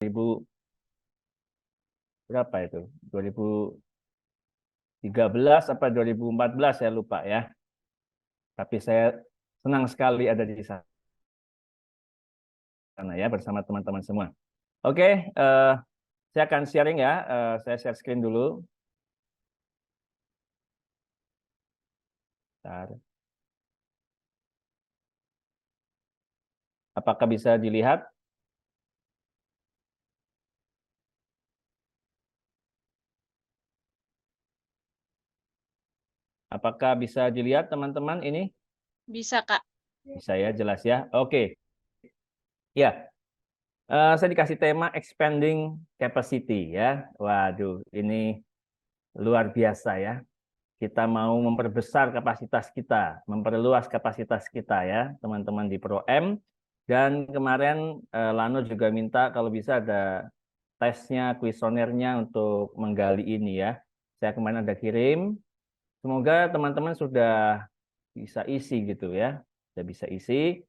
2000 berapa itu? 2013 apa 2014 saya lupa ya. Tapi saya senang sekali ada di sana ya bersama teman-teman semua. Oke, saya akan sharing ya. Saya share screen dulu. Bentar. Apakah bisa dilihat? Apakah bisa dilihat teman-teman ini? Bisa, Kak. Bisa ya, jelas ya. Oke. Ya, saya dikasih tema expanding capacity ya. Waduh, ini luar biasa ya. Kita mau memperbesar kapasitas kita, memperluas kapasitas kita ya, teman-teman di Pro M. Dan kemarin Lano juga minta kalau bisa ada tesnya, kuesionernya untuk menggali ini ya. Saya kemarin ada kirim. Semoga teman-teman sudah bisa isi gitu ya. Sudah bisa isi.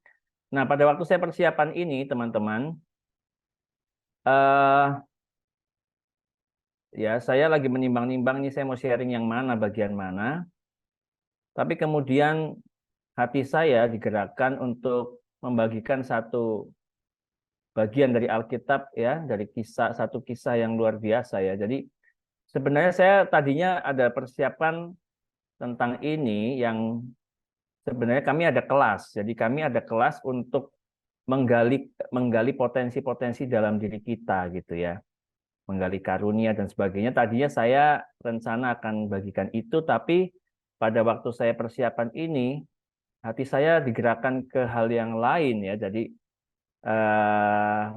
Nah, pada waktu saya persiapan ini, teman-teman, eh ya saya lagi menimbang-nimbang nih saya mau sharing yang mana, bagian mana. Tapi kemudian hati saya digerakkan untuk membagikan satu bagian dari Alkitab ya, dari satu kisah yang luar biasa ya. Jadi sebenarnya saya tadinya ada persiapan tentang ini yang sebenarnya kami ada kelas. Jadi kami ada kelas untuk menggali menggali potensi-potensi dalam diri kita gitu ya. Menggali karunia dan sebagainya. Tadinya saya rencana akan bagikan itu, tapi pada waktu saya persiapan ini hati saya digerakkan ke hal yang lain ya. Jadi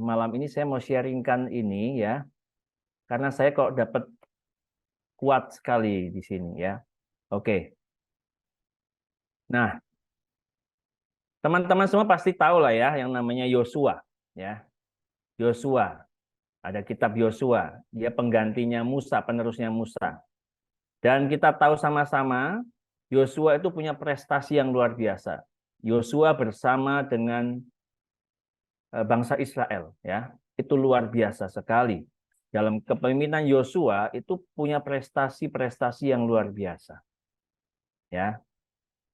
malam ini saya mau sharingkan ini ya, karena saya kok dapat kuat sekali di sini ya. Oke. Nah, teman-teman semua pasti tahu lah ya yang namanya Yosua ya. Yosua, ada kitab Yosua, dia penggantinya Musa, penerusnya Musa. Dan kita tahu sama-sama Yosua itu punya prestasi yang luar biasa. Yosua bersama dengan bangsa Israel ya. Itu luar biasa sekali. Dalam kepemimpinan Yosua itu punya prestasi-prestasi yang luar biasa. Ya.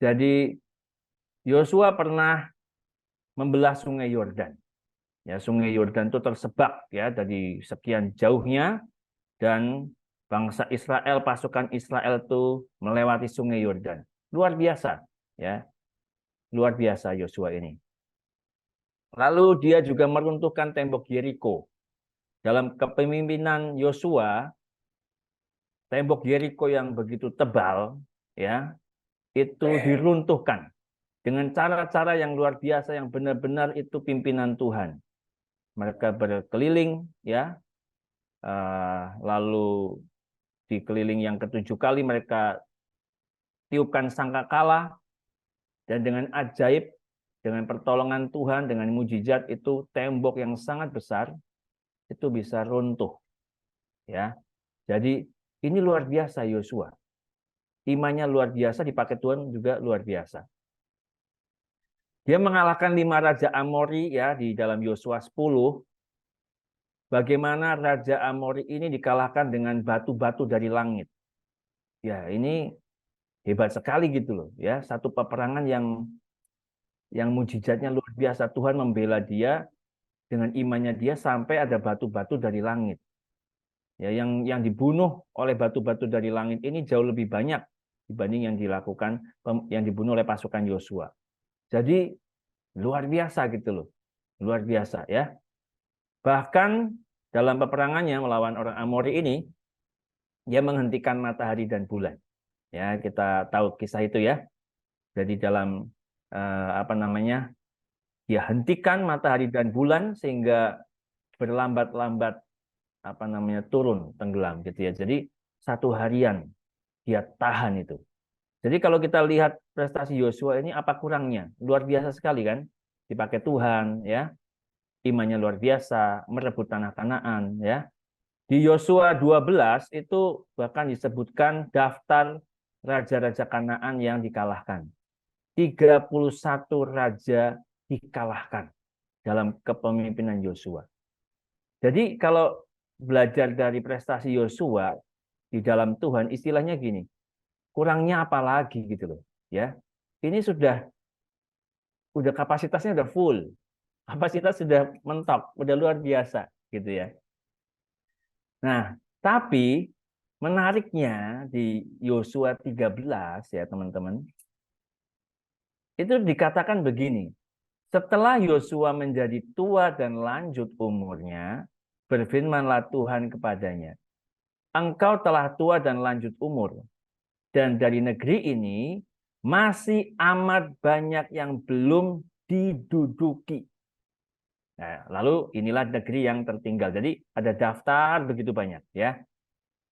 Jadi Yosua pernah membelah Sungai Yordan. Ya, Sungai Yordan itu tersebak ya dari sekian jauhnya dan bangsa Israel, pasukan Israel itu melewati Sungai Yordan. Luar biasa, ya. Luar biasa Yosua ini. Lalu dia juga meruntuhkan tembok Yeriko. Dalam kepemimpinan Yosua, tembok Yeriko yang begitu tebal, ya, itu diruntuhkan dengan cara-cara yang luar biasa yang benar-benar itu pimpinan Tuhan. Mereka berkeliling, ya, lalu di keliling yang ketujuh kali mereka tiupkan sangkakala dan dengan ajaib, dengan pertolongan Tuhan, dengan mujizat itu tembok yang sangat besar itu bisa runtuh, ya. Jadi ini luar biasa Yosua. Imannya luar biasa, dipakai Tuhan juga luar biasa. Dia mengalahkan 5 raja Amori ya di dalam Yosua 10. Bagaimana raja Amori ini dikalahkan dengan batu-batu dari langit. Ya, ini hebat sekali gitu loh ya. Satu peperangan yang mujizatnya luar biasa. Tuhan membela dia dengan imannya dia sampai ada batu-batu dari langit. Ya, yang dibunuh oleh batu-batu dari langit ini jauh lebih banyak dibanding yang dibunuh oleh pasukan Yosua. Jadi luar biasa gitu loh. Luar biasa ya. Bahkan dalam peperangannya melawan orang Amori ini, dia menghentikan matahari dan bulan. Ya, kita tahu kisah itu ya. Jadi dalam apa namanya? Dia hentikan matahari dan bulan sehingga berlambat-lambat apa namanya turun tenggelam gitu ya. Jadi satu harian dia tahan itu. Jadi kalau kita lihat prestasi Yosua ini apa kurangnya? Luar biasa sekali kan? Dipakai Tuhan ya. Imannya luar biasa, merebut tanah Kanaan ya. Di Yosua 12 itu bahkan disebutkan daftar raja-raja Kanaan yang dikalahkan. 31 raja dikalahkan dalam kepemimpinan Yosua. Jadi kalau belajar dari prestasi Yosua di dalam Tuhan, istilahnya gini, kurangnya apa lagi gitu loh, ya. Ini udah kapasitasnya udah full, kapasitas sudah mentok, udah luar biasa gitu ya. Nah, tapi menariknya di Yosua 13 ya teman-teman, itu dikatakan begini, setelah Yosua menjadi tua dan lanjut umurnya, berfirmanlah Tuhan kepadanya, engkau telah tua dan lanjut umur, dan dari negeri ini masih amat banyak yang belum diduduki. Nah, lalu inilah negeri yang tertinggal. Jadi ada daftar begitu banyak ya.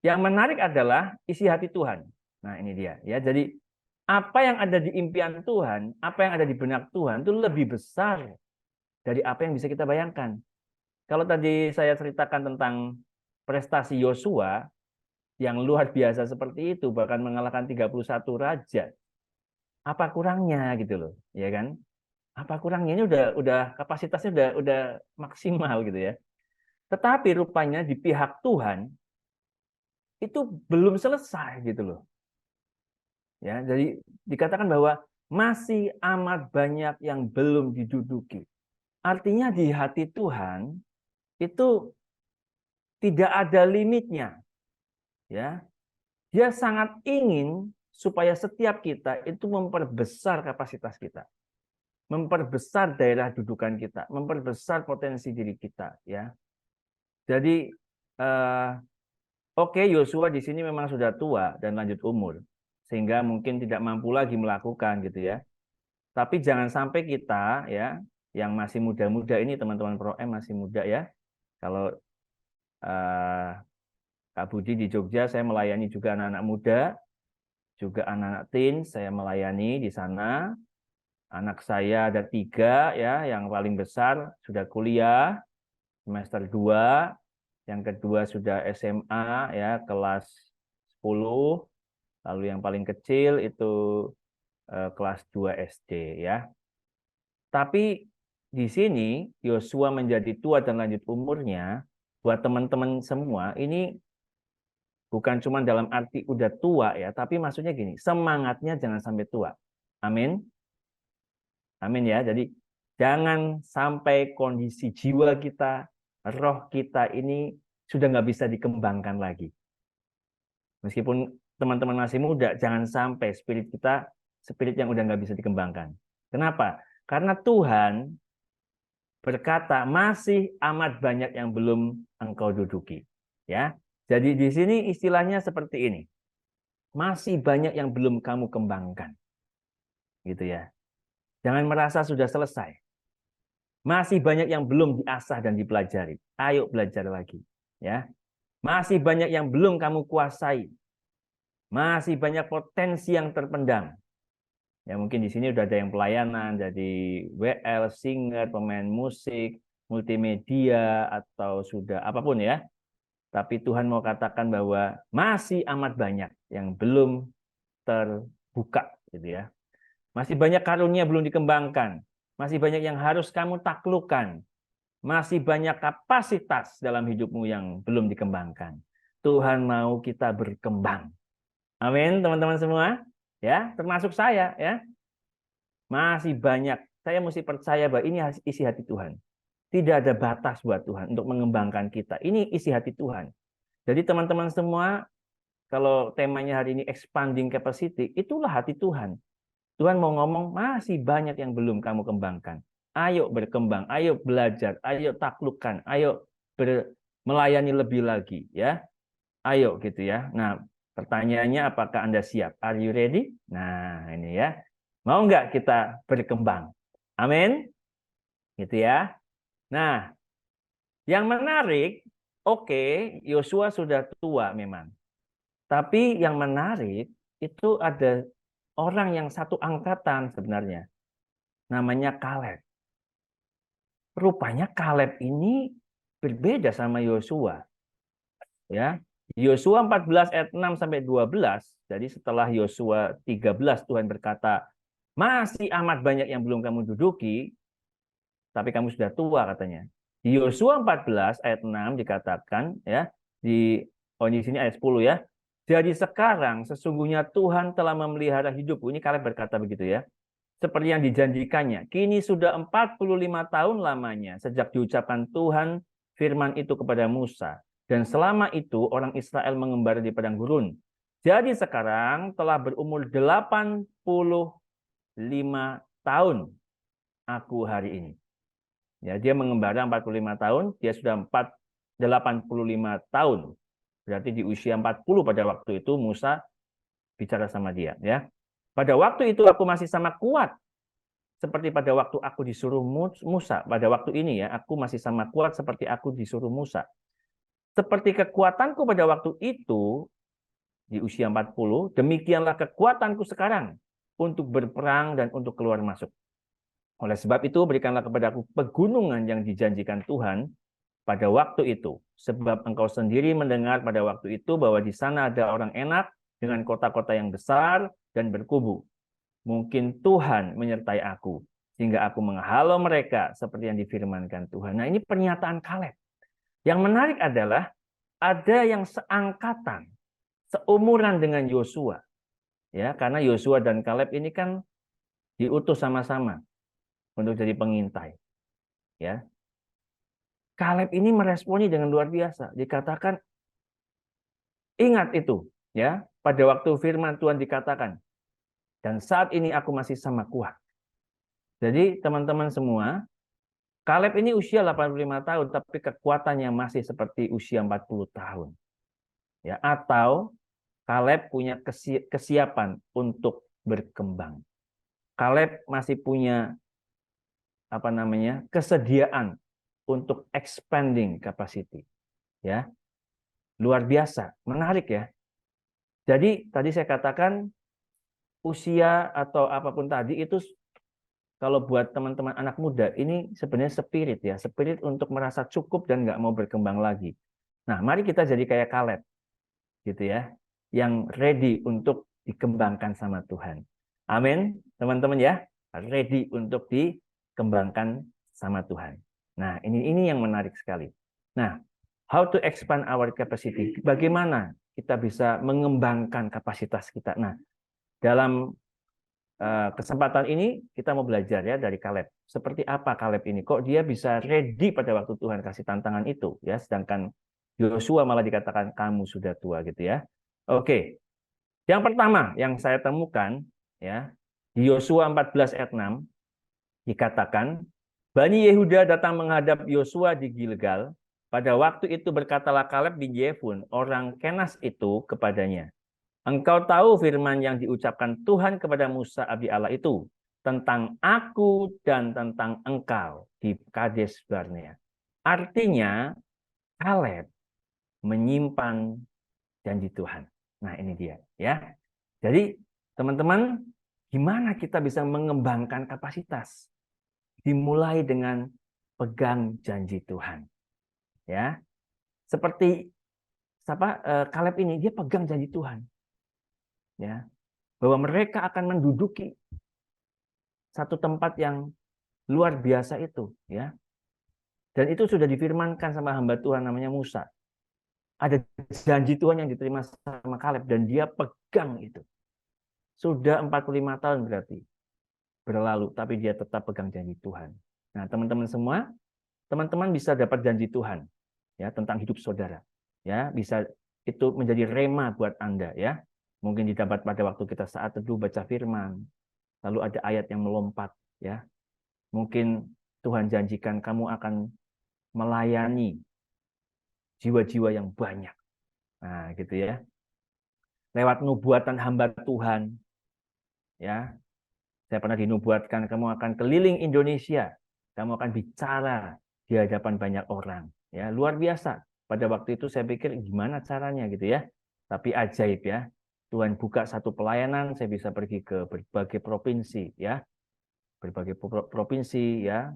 Yang menarik adalah isi hati Tuhan. Nah, ini dia ya. Jadi apa yang ada di impian Tuhan, apa yang ada di benak Tuhan itu lebih besar dari apa yang bisa kita bayangkan. Kalau tadi saya ceritakan tentang prestasi Yosua yang luar biasa seperti itu, bahkan mengalahkan 31 raja. Apa kurangnya gitu loh, ya kan? Apa kurangnya, ini udah kapasitasnya udah maksimal gitu ya. Tetapi rupanya di pihak Tuhan itu belum selesai gitu loh. Ya, jadi dikatakan bahwa masih amat banyak yang belum diduduki. Artinya di hati Tuhan itu tidak ada limitnya, ya. Dia sangat ingin supaya setiap kita itu memperbesar kapasitas kita, memperbesar daerah dudukan kita, memperbesar potensi diri kita, ya. Jadi oke, Yosua di sini memang sudah tua dan lanjut umur, sehingga mungkin tidak mampu lagi melakukan gitu ya. Tapi jangan sampai kita ya, yang masih muda-muda ini, teman-teman Pro M masih muda ya. Kalau eh, Kak Budi di Jogja, saya melayani juga anak-anak muda, juga anak-anak teen, saya melayani di sana. Anak saya ada 3 ya, yang paling besar sudah kuliah semester 2, yang kedua sudah SMA ya kelas 10, lalu yang paling kecil itu kelas 2 SD ya. Tapi di sini Yosua menjadi tua dan lanjut umurnya, buat teman-teman semua ini bukan cuma dalam arti udah tua ya, tapi maksudnya gini, semangatnya jangan sampai tua. Amin. Amin ya. Jadi jangan sampai kondisi jiwa kita, roh kita ini sudah nggak bisa dikembangkan lagi. Meskipun teman-teman masih muda, jangan sampai spirit kita, spirit yang udah nggak bisa dikembangkan. Kenapa? Karena Tuhan berkata masih amat banyak yang belum engkau duduki. Ya, jadi di sini istilahnya seperti ini. Masih banyak yang belum kamu kembangkan. Gitu ya. Jangan merasa sudah selesai. Masih banyak yang belum diasah dan dipelajari. Ayo belajar lagi. Ya. Masih banyak yang belum kamu kuasai. Masih banyak potensi yang terpendam. Ya mungkin di sini udah ada yang pelayanan, jadi WL, singer, pemain musik, multimedia, atau sudah apapun ya. Tapi Tuhan mau katakan bahwa masih amat banyak yang belum terbuka. Gitu ya. Masih banyak karunia belum dikembangkan. Masih banyak yang harus kamu taklukkan. Masih banyak kapasitas dalam hidupmu yang belum dikembangkan. Tuhan mau kita berkembang. Amin, teman-teman semua. Ya, termasuk saya ya. Masih banyak. Saya mesti percaya bahwa ini isi hati Tuhan. Tidak ada batas buat Tuhan untuk mengembangkan kita. Ini isi hati Tuhan. Jadi teman-teman semua, kalau temanya hari ini expanding capacity, itulah hati Tuhan. Tuhan mau ngomong, masih banyak yang belum kamu kembangkan. Ayo berkembang, ayo belajar, ayo taklukkan, ayo melayani lebih lagi. Ya, ayo gitu ya. Nah, pertanyaannya apakah Anda siap? Are you ready? Nah, ini ya. Mau nggak kita berkembang? Amin. Gitu ya. Nah, yang menarik, oke, Yosua sudah tua memang. Tapi yang menarik itu ada orang yang satu angkatan sebenarnya. Namanya Kaleb. Rupanya Kaleb ini berbeda sama Yosua. Ya. Yosua 14 ayat 6 sampai 12. Jadi setelah Yosua 13 Tuhan berkata, masih amat banyak yang belum kamu duduki, tapi kamu sudah tua katanya. Di Yosua 14 ayat 6 dikatakan ya, di sini ayat 10 ya. Jadi sekarang sesungguhnya Tuhan telah memelihara hidupku. Ini Kaleb berkata begitu ya. Seperti yang dijanjikannya. Kini sudah 45 tahun lamanya sejak diucapkan Tuhan firman itu kepada Musa. Dan selama itu orang Israel mengembara di padang gurun. Jadi sekarang telah berumur 85 tahun aku hari ini. Ya, dia mengembara 45 tahun, dia sudah 85 tahun. Berarti di usia 40 pada waktu itu Musa bicara sama dia, ya. Pada waktu itu aku masih sama kuat seperti pada waktu aku disuruh Musa. Pada waktu ini ya, aku masih sama kuat seperti aku disuruh Musa. Seperti kekuatanku pada waktu itu di usia 40, demikianlah kekuatanku sekarang untuk berperang dan untuk keluar masuk. Oleh sebab itu, berikanlah kepadaku pegunungan yang dijanjikan Tuhan pada waktu itu. Sebab engkau sendiri mendengar pada waktu itu bahwa di sana ada orang enak dengan kota-kota yang besar dan berkubu. Mungkin Tuhan menyertai aku, sehingga aku menghalau mereka seperti yang difirmankan Tuhan. Nah, ini pernyataan Kaleb. Yang menarik adalah ada yang seangkatan, seumuran dengan Yosua. Ya, karena Yosua dan Kaleb ini kan diutus sama-sama untuk jadi pengintai. Ya. Kaleb ini meresponi dengan luar biasa. Dikatakan, ingat itu, ya, pada waktu firman Tuhan dikatakan, dan saat ini aku masih sama kuat. Jadi teman-teman semua, Kaleb ini usia 85 tahun, tapi kekuatannya masih seperti usia 40 tahun. Ya, atau Kaleb punya kesiapan untuk berkembang. Kaleb masih punya kesediaan untuk expanding capacity. Ya. Luar biasa, menarik ya. Jadi tadi saya katakan usia atau apapun tadi itu kalau buat teman-teman anak muda ini sebenarnya spirit ya, spirit untuk merasa cukup dan nggak mau berkembang lagi. Nah, mari kita jadi kayak Kaleb, gitu ya, yang ready untuk dikembangkan sama Tuhan. Amin, teman-teman ya, ready untuk dikembangkan sama Tuhan. Nah, ini yang menarik sekali. Nah, how to expand our capacity? Bagaimana kita bisa mengembangkan kapasitas kita? Nah, dalam kesempatan ini kita mau belajar ya dari Kaleb. Seperti apa Kaleb ini? Kok dia bisa ready pada waktu Tuhan kasih tantangan itu ya, sedangkan Yosua malah dikatakan kamu sudah tua gitu ya. Oke. Yang pertama yang saya temukan ya, di Yosua 14 ayat 6 dikatakan Bani Yehuda datang menghadap Yosua di Gilgal. Pada waktu itu berkatalah Kaleb bin Yefun orang Kenas itu kepadanya, engkau tahu firman yang diucapkan Tuhan kepada Musa Abi Allah itu tentang aku dan tentang engkau di Kades Barnea. Artinya Kaleb menyimpan janji Tuhan. Nah, ini dia ya. Jadi, teman-teman, gimana kita bisa mengembangkan kapasitas? Dimulai dengan pegang janji Tuhan. Ya. Seperti Kaleb ini dia pegang janji Tuhan. Ya, bahwa mereka akan menduduki satu tempat yang luar biasa itu, ya. Dan itu sudah difirmankan sama hamba Tuhan namanya Musa. Ada janji Tuhan yang diterima sama Kaleb dan dia pegang itu. Sudah 45 tahun berarti berlalu, tapi dia tetap pegang janji Tuhan. Nah, teman-teman semua, teman-teman bisa dapat janji Tuhan ya tentang hidup saudara. Ya, bisa itu menjadi rema buat Anda ya. Mungkin didapat pada waktu kita saat teduh baca firman, lalu ada ayat yang melompat ya. Mungkin Tuhan janjikan kamu akan melayani jiwa-jiwa yang banyak. Nah, gitu ya. Lewat nubuatan hamba Tuhan ya. Saya pernah dinubuatkan kamu akan keliling Indonesia. Kamu akan bicara di hadapan banyak orang ya. Luar biasa. Pada waktu itu saya pikir gimana caranya gitu ya. Tapi ajaib ya. Tuhan buka satu pelayanan, saya bisa pergi ke berbagai provinsi ya. Berbagai provinsi ya,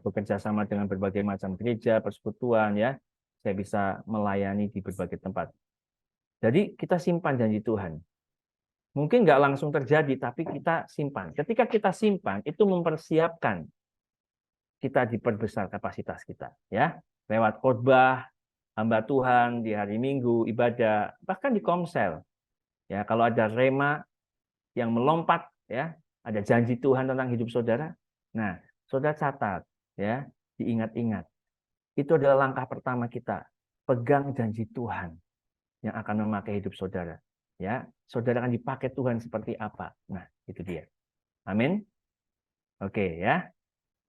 bekerja sama dengan berbagai macam gereja, persekutuan ya. Saya bisa melayani di berbagai tempat. Jadi kita simpan janji Tuhan. Mungkin nggak langsung terjadi, tapi kita simpan. Ketika kita simpan, itu mempersiapkan kita diperbesar kapasitas kita, ya. Lewat khotbah, hamba Tuhan di hari Minggu, ibadah, bahkan di komsel. Ya, kalau ada rema yang melompat, ya, ada janji Tuhan tentang hidup saudara. Nah, saudara catat, ya, diingat-ingat. Itu adalah langkah pertama kita. Pegang janji Tuhan yang akan memakai hidup saudara. Ya, saudara akan dipakai Tuhan seperti apa. Nah, itu dia. Amin. Oke, ya.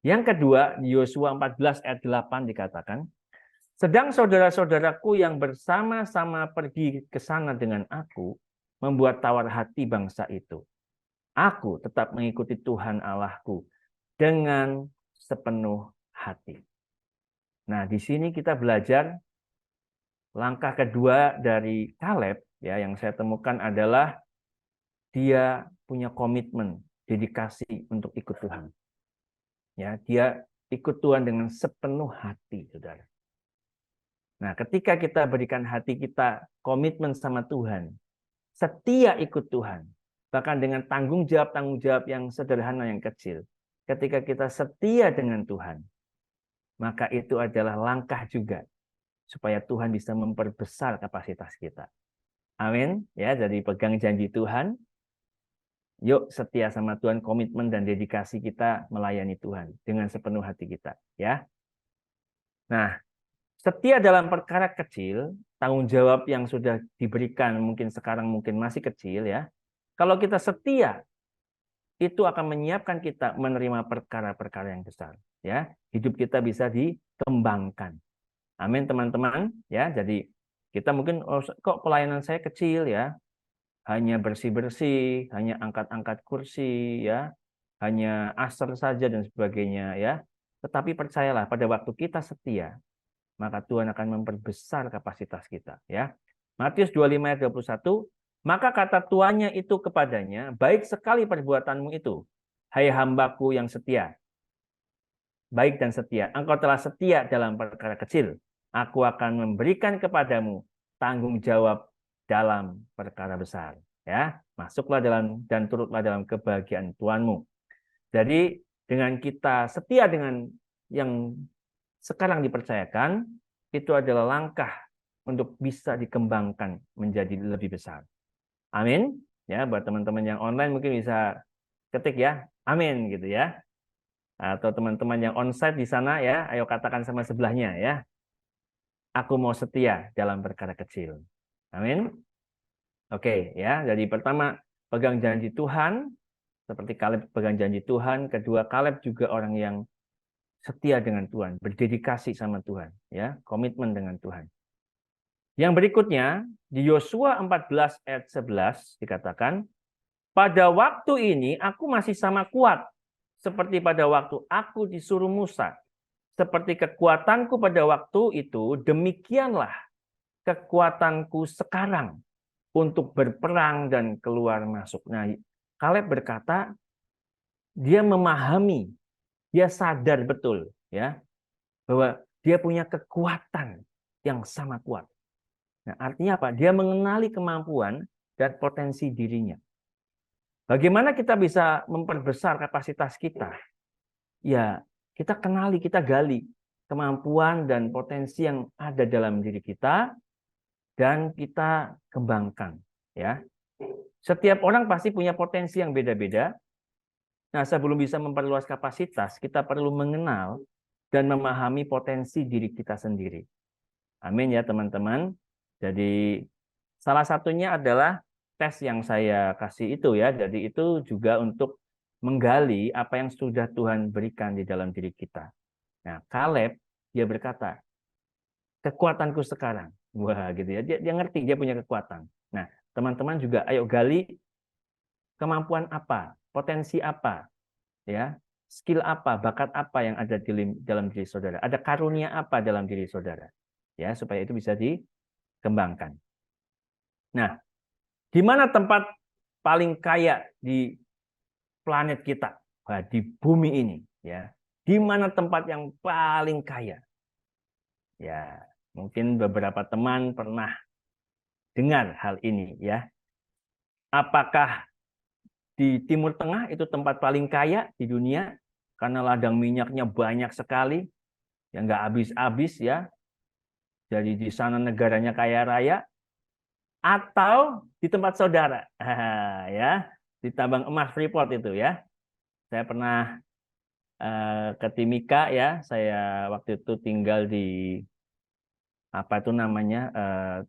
Yang kedua, di Yosua 14 ayat 8 dikatakan, sedang saudara-saudaraku yang bersama-sama pergi ke sana dengan aku, membuat tawar hati bangsa itu. Aku tetap mengikuti Tuhan Allahku dengan sepenuh hati. Nah, di sini kita belajar langkah kedua dari Kaleb, ya, yang saya temukan adalah dia punya komitmen, dedikasi untuk ikut Tuhan. Ya, dia ikut Tuhan dengan sepenuh hati, saudara. Nah, ketika kita berikan hati kita komitmen sama Tuhan, setia ikut Tuhan, bahkan dengan tanggung jawab yang sederhana, yang kecil. Ketika kita setia dengan Tuhan, maka itu adalah langkah juga supaya Tuhan bisa memperbesar kapasitas kita. Amin. Ya, jadi pegang janji Tuhan. Yuk setia sama Tuhan, komitmen dan dedikasi kita melayani Tuhan dengan sepenuh hati kita, ya. Nah, setia dalam perkara kecil, tanggung jawab yang sudah diberikan mungkin sekarang mungkin masih kecil, ya. Kalau kita setia, itu akan menyiapkan kita menerima perkara-perkara yang besar, ya. Hidup kita bisa dikembangkan. Amin, teman-teman, ya. Jadi kita mungkin, oh, kok pelayanan saya kecil, ya. Hanya bersih-bersih, hanya angkat-angkat kursi, ya. Hanya aser saja dan sebagainya, ya. Tetapi percayalah, pada waktu kita setia, maka Tuhan akan memperbesar kapasitas kita, ya. Matius 25 ayat 21, maka kata tuannya itu kepadanya, baik sekali perbuatanmu itu, hai hambaku yang setia. Baik dan setia. Engkau telah setia dalam perkara kecil. Aku akan memberikan kepadamu tanggung jawab dalam perkara besar. Ya, masuklah dalam dan turutlah dalam kebahagiaan Tuhanmu. Jadi dengan kita setia dengan yang sekarang dipercayakan, itu adalah langkah untuk bisa dikembangkan menjadi lebih besar. Amin. Ya, buat teman-teman yang online mungkin bisa ketik ya, amin gitu ya. Atau teman-teman yang onsite di sana ya, ayo katakan sama sebelahnya ya. Aku mau setia dalam perkara kecil. Amin. Oke, ya. Jadi pertama, pegang janji Tuhan, seperti Kaleb pegang janji Tuhan. Kedua, Kaleb juga orang yang setia dengan Tuhan, berdedikasi sama Tuhan, ya, komitmen dengan Tuhan. Yang berikutnya, di Yosua 14 ayat 11 dikatakan, pada waktu ini aku masih sama kuat seperti pada waktu aku disuruh Musa. Seperti kekuatanku pada waktu itu, demikianlah kekuatanku sekarang untuk berperang dan keluar masuk. Nah, Kaleb berkata, dia memahami, dia sadar betul, ya, bahwa dia punya kekuatan yang sama kuat. Nah, artinya apa? Dia mengenali kemampuan dan potensi dirinya. Bagaimana kita bisa memperbesar kapasitas kita? Ya, kita kenali, kita gali kemampuan dan potensi yang ada dalam diri kita dan kita kembangkan, ya. Setiap orang pasti punya potensi yang beda-beda. Nah, sebelum bisa memperluas kapasitas, kita perlu mengenal dan memahami potensi diri kita sendiri. Amin ya, teman-teman. Jadi salah satunya adalah tes yang saya kasih itu ya. Jadi itu juga untuk menggali apa yang sudah Tuhan berikan di dalam diri kita. Nah, Kaleb dia berkata, kekuatanku sekarang. Wah, gitu ya. Dia ngerti, dia punya kekuatan. Nah, teman-teman juga ayo gali kemampuan apa, potensi apa, ya, skill apa, bakat apa yang ada di dalam diri saudara. Ada karunia apa dalam diri saudara. Ya, supaya itu bisa dikembangkan. Nah, di mana tempat paling kaya di planet kita? Wah, di bumi ini, ya. Di mana tempat yang paling kaya? Ya, mungkin beberapa teman pernah dengar hal ini, ya. Apakah di Timur Tengah itu tempat paling kaya di dunia? karena ladang minyaknya banyak sekali, yang nggak habis-habis ya. Jadi di sana negaranya kaya raya, atau di tempat saudara, ya, di tambang emas Freeport itu ya. Saya pernah ke Timika ya. Saya waktu itu tinggal di apa itu namanya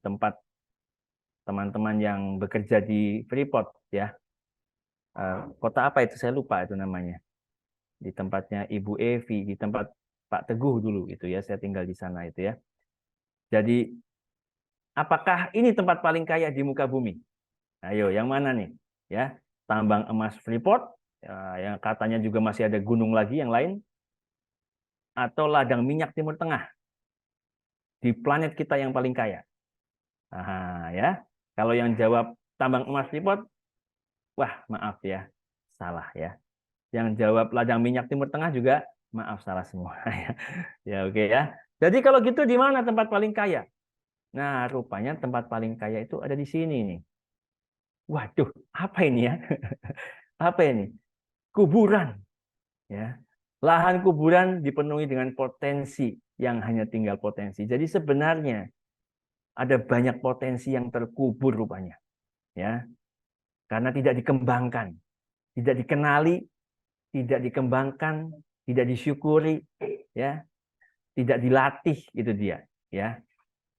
tempat teman-teman yang bekerja di Freeport ya. Kota apa itu saya lupa itu namanya. Di tempatnya Ibu Evi, di tempat Pak Teguh dulu itu ya. Saya tinggal di sana itu ya. Jadi apakah ini tempat paling kaya di muka bumi? Ayo, yang mana nih? Ya, tambang emas Freeport, yang katanya juga masih ada gunung lagi yang lain, atau ladang minyak Timur Tengah di planet kita yang paling kaya? Nah, ya. Kalau yang jawab tambang emas Freeport, wah, maaf ya, salah ya. Yang jawab ladang minyak Timur Tengah juga, maaf, salah semua. Ya, oke ya. Jadi kalau gitu di mana tempat paling kaya? Nah, rupanya tempat paling kaya itu ada di sini nih. Waduh, apa ini ya? Apa ini? Kuburan. Ya. Lahan kuburan dipenuhi dengan potensi yang hanya tinggal potensi. Jadi sebenarnya ada banyak potensi yang terkubur rupanya. Ya. Karena tidak dikembangkan, tidak dikenali, tidak dikembangkan, tidak disyukuri, ya, tidak dilatih, itu dia, ya.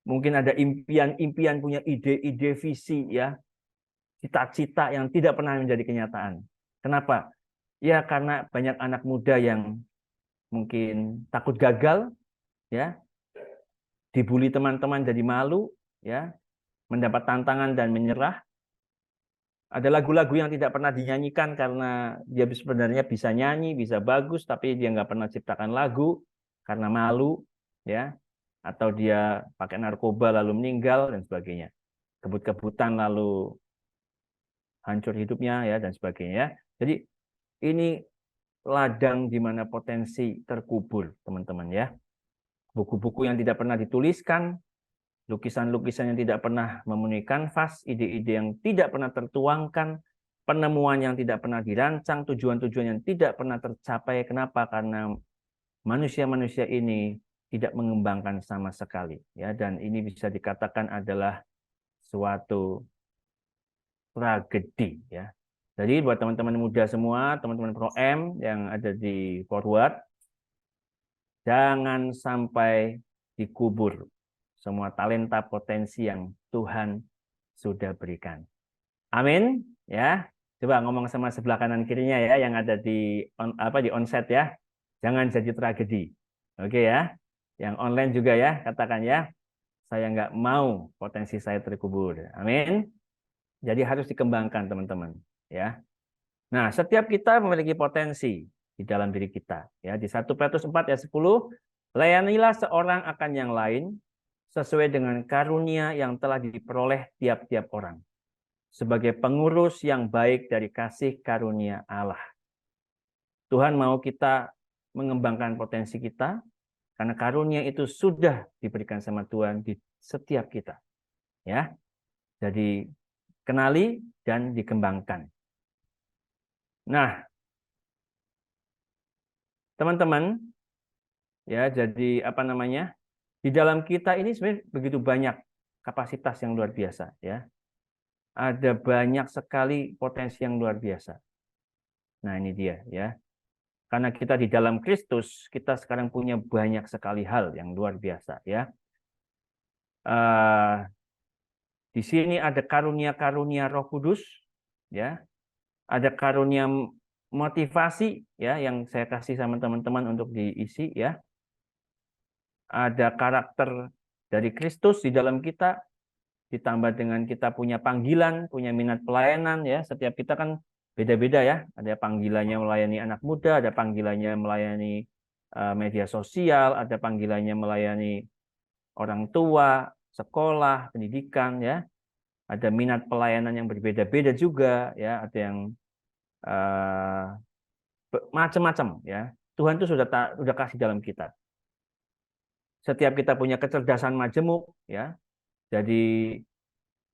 Mungkin ada impian-impian, punya ide-ide, visi, ya, cita-cita yang tidak pernah menjadi kenyataan. Kenapa? Ya karena banyak anak muda yang mungkin takut gagal, ya, dibully teman-teman jadi malu, ya, mendapat tantangan dan menyerah. Ada lagu-lagu yang tidak pernah dinyanyikan karena dia sebenarnya bisa nyanyi, bisa bagus, tapi dia nggak pernah ciptakan lagu karena malu, ya, atau dia pakai narkoba lalu meninggal dan sebagainya. Kebut-kebutan lalu hancur hidupnya, ya, dan sebagainya. Jadi ini ladang di mana potensi terkubur, teman-teman, ya. Buku-buku yang tidak pernah dituliskan, lukisan-lukisan yang tidak pernah memenuhi kanvas, ide-ide yang tidak pernah tertuangkan, penemuan yang tidak pernah dirancang, tujuan-tujuan yang tidak pernah tercapai. Kenapa? Karena manusia-manusia ini tidak mengembangkan sama sekali, ya, dan ini bisa dikatakan adalah suatu tragedi, ya. Jadi buat teman-teman muda semua, teman-teman Pro M yang ada di Forward, jangan sampai dikubur semua talenta potensi yang Tuhan sudah berikan. Amin, ya. Coba ngomong sama sebelah kanan kirinya ya yang ada di di onset ya. Jangan jadi tragedi. Oke ya. Yang online juga ya, katakan ya. Saya nggak mau potensi saya terkubur. Amin. Jadi harus dikembangkan teman-teman, ya. Nah, setiap kita memiliki potensi di dalam diri kita, ya. Di 1 Petrus 4 ayat 10, layanilah seorang akan yang lain sesuai dengan karunia yang telah diperoleh tiap-tiap orang, sebagai pengurus yang baik dari kasih karunia Allah. Tuhan mau kita mengembangkan potensi kita, karena karunia itu sudah diberikan sama Tuhan di setiap kita. Ya, jadi kenali dan dikembangkan. Nah, teman-teman, ya, jadi apa namanya? Di dalam kita ini sebenarnya begitu banyak kapasitas yang luar biasa, ya. Ada banyak sekali potensi yang luar biasa. Nah, ini dia, ya. Karena kita di dalam Kristus, kita sekarang punya banyak sekali hal yang luar biasa, ya. Di sini ada karunia-karunia Roh Kudus, ya. Ada karunia motivasi, ya, yang saya kasih sama teman-teman untuk diisi, ya. Ada karakter dari Kristus di dalam kita, ditambah dengan kita punya panggilan, punya minat pelayanan, ya. Setiap kita kan beda-beda ya. Ada panggilannya melayani anak muda, ada panggilannya melayani media sosial, ada panggilannya melayani orang tua, sekolah, pendidikan, ya. Ada minat pelayanan yang berbeda-beda juga, ya. Ada yang macam-macam, ya. Tuhan itu sudah kasih dalam kita. Setiap kita punya kecerdasan majemuk, ya. Jadi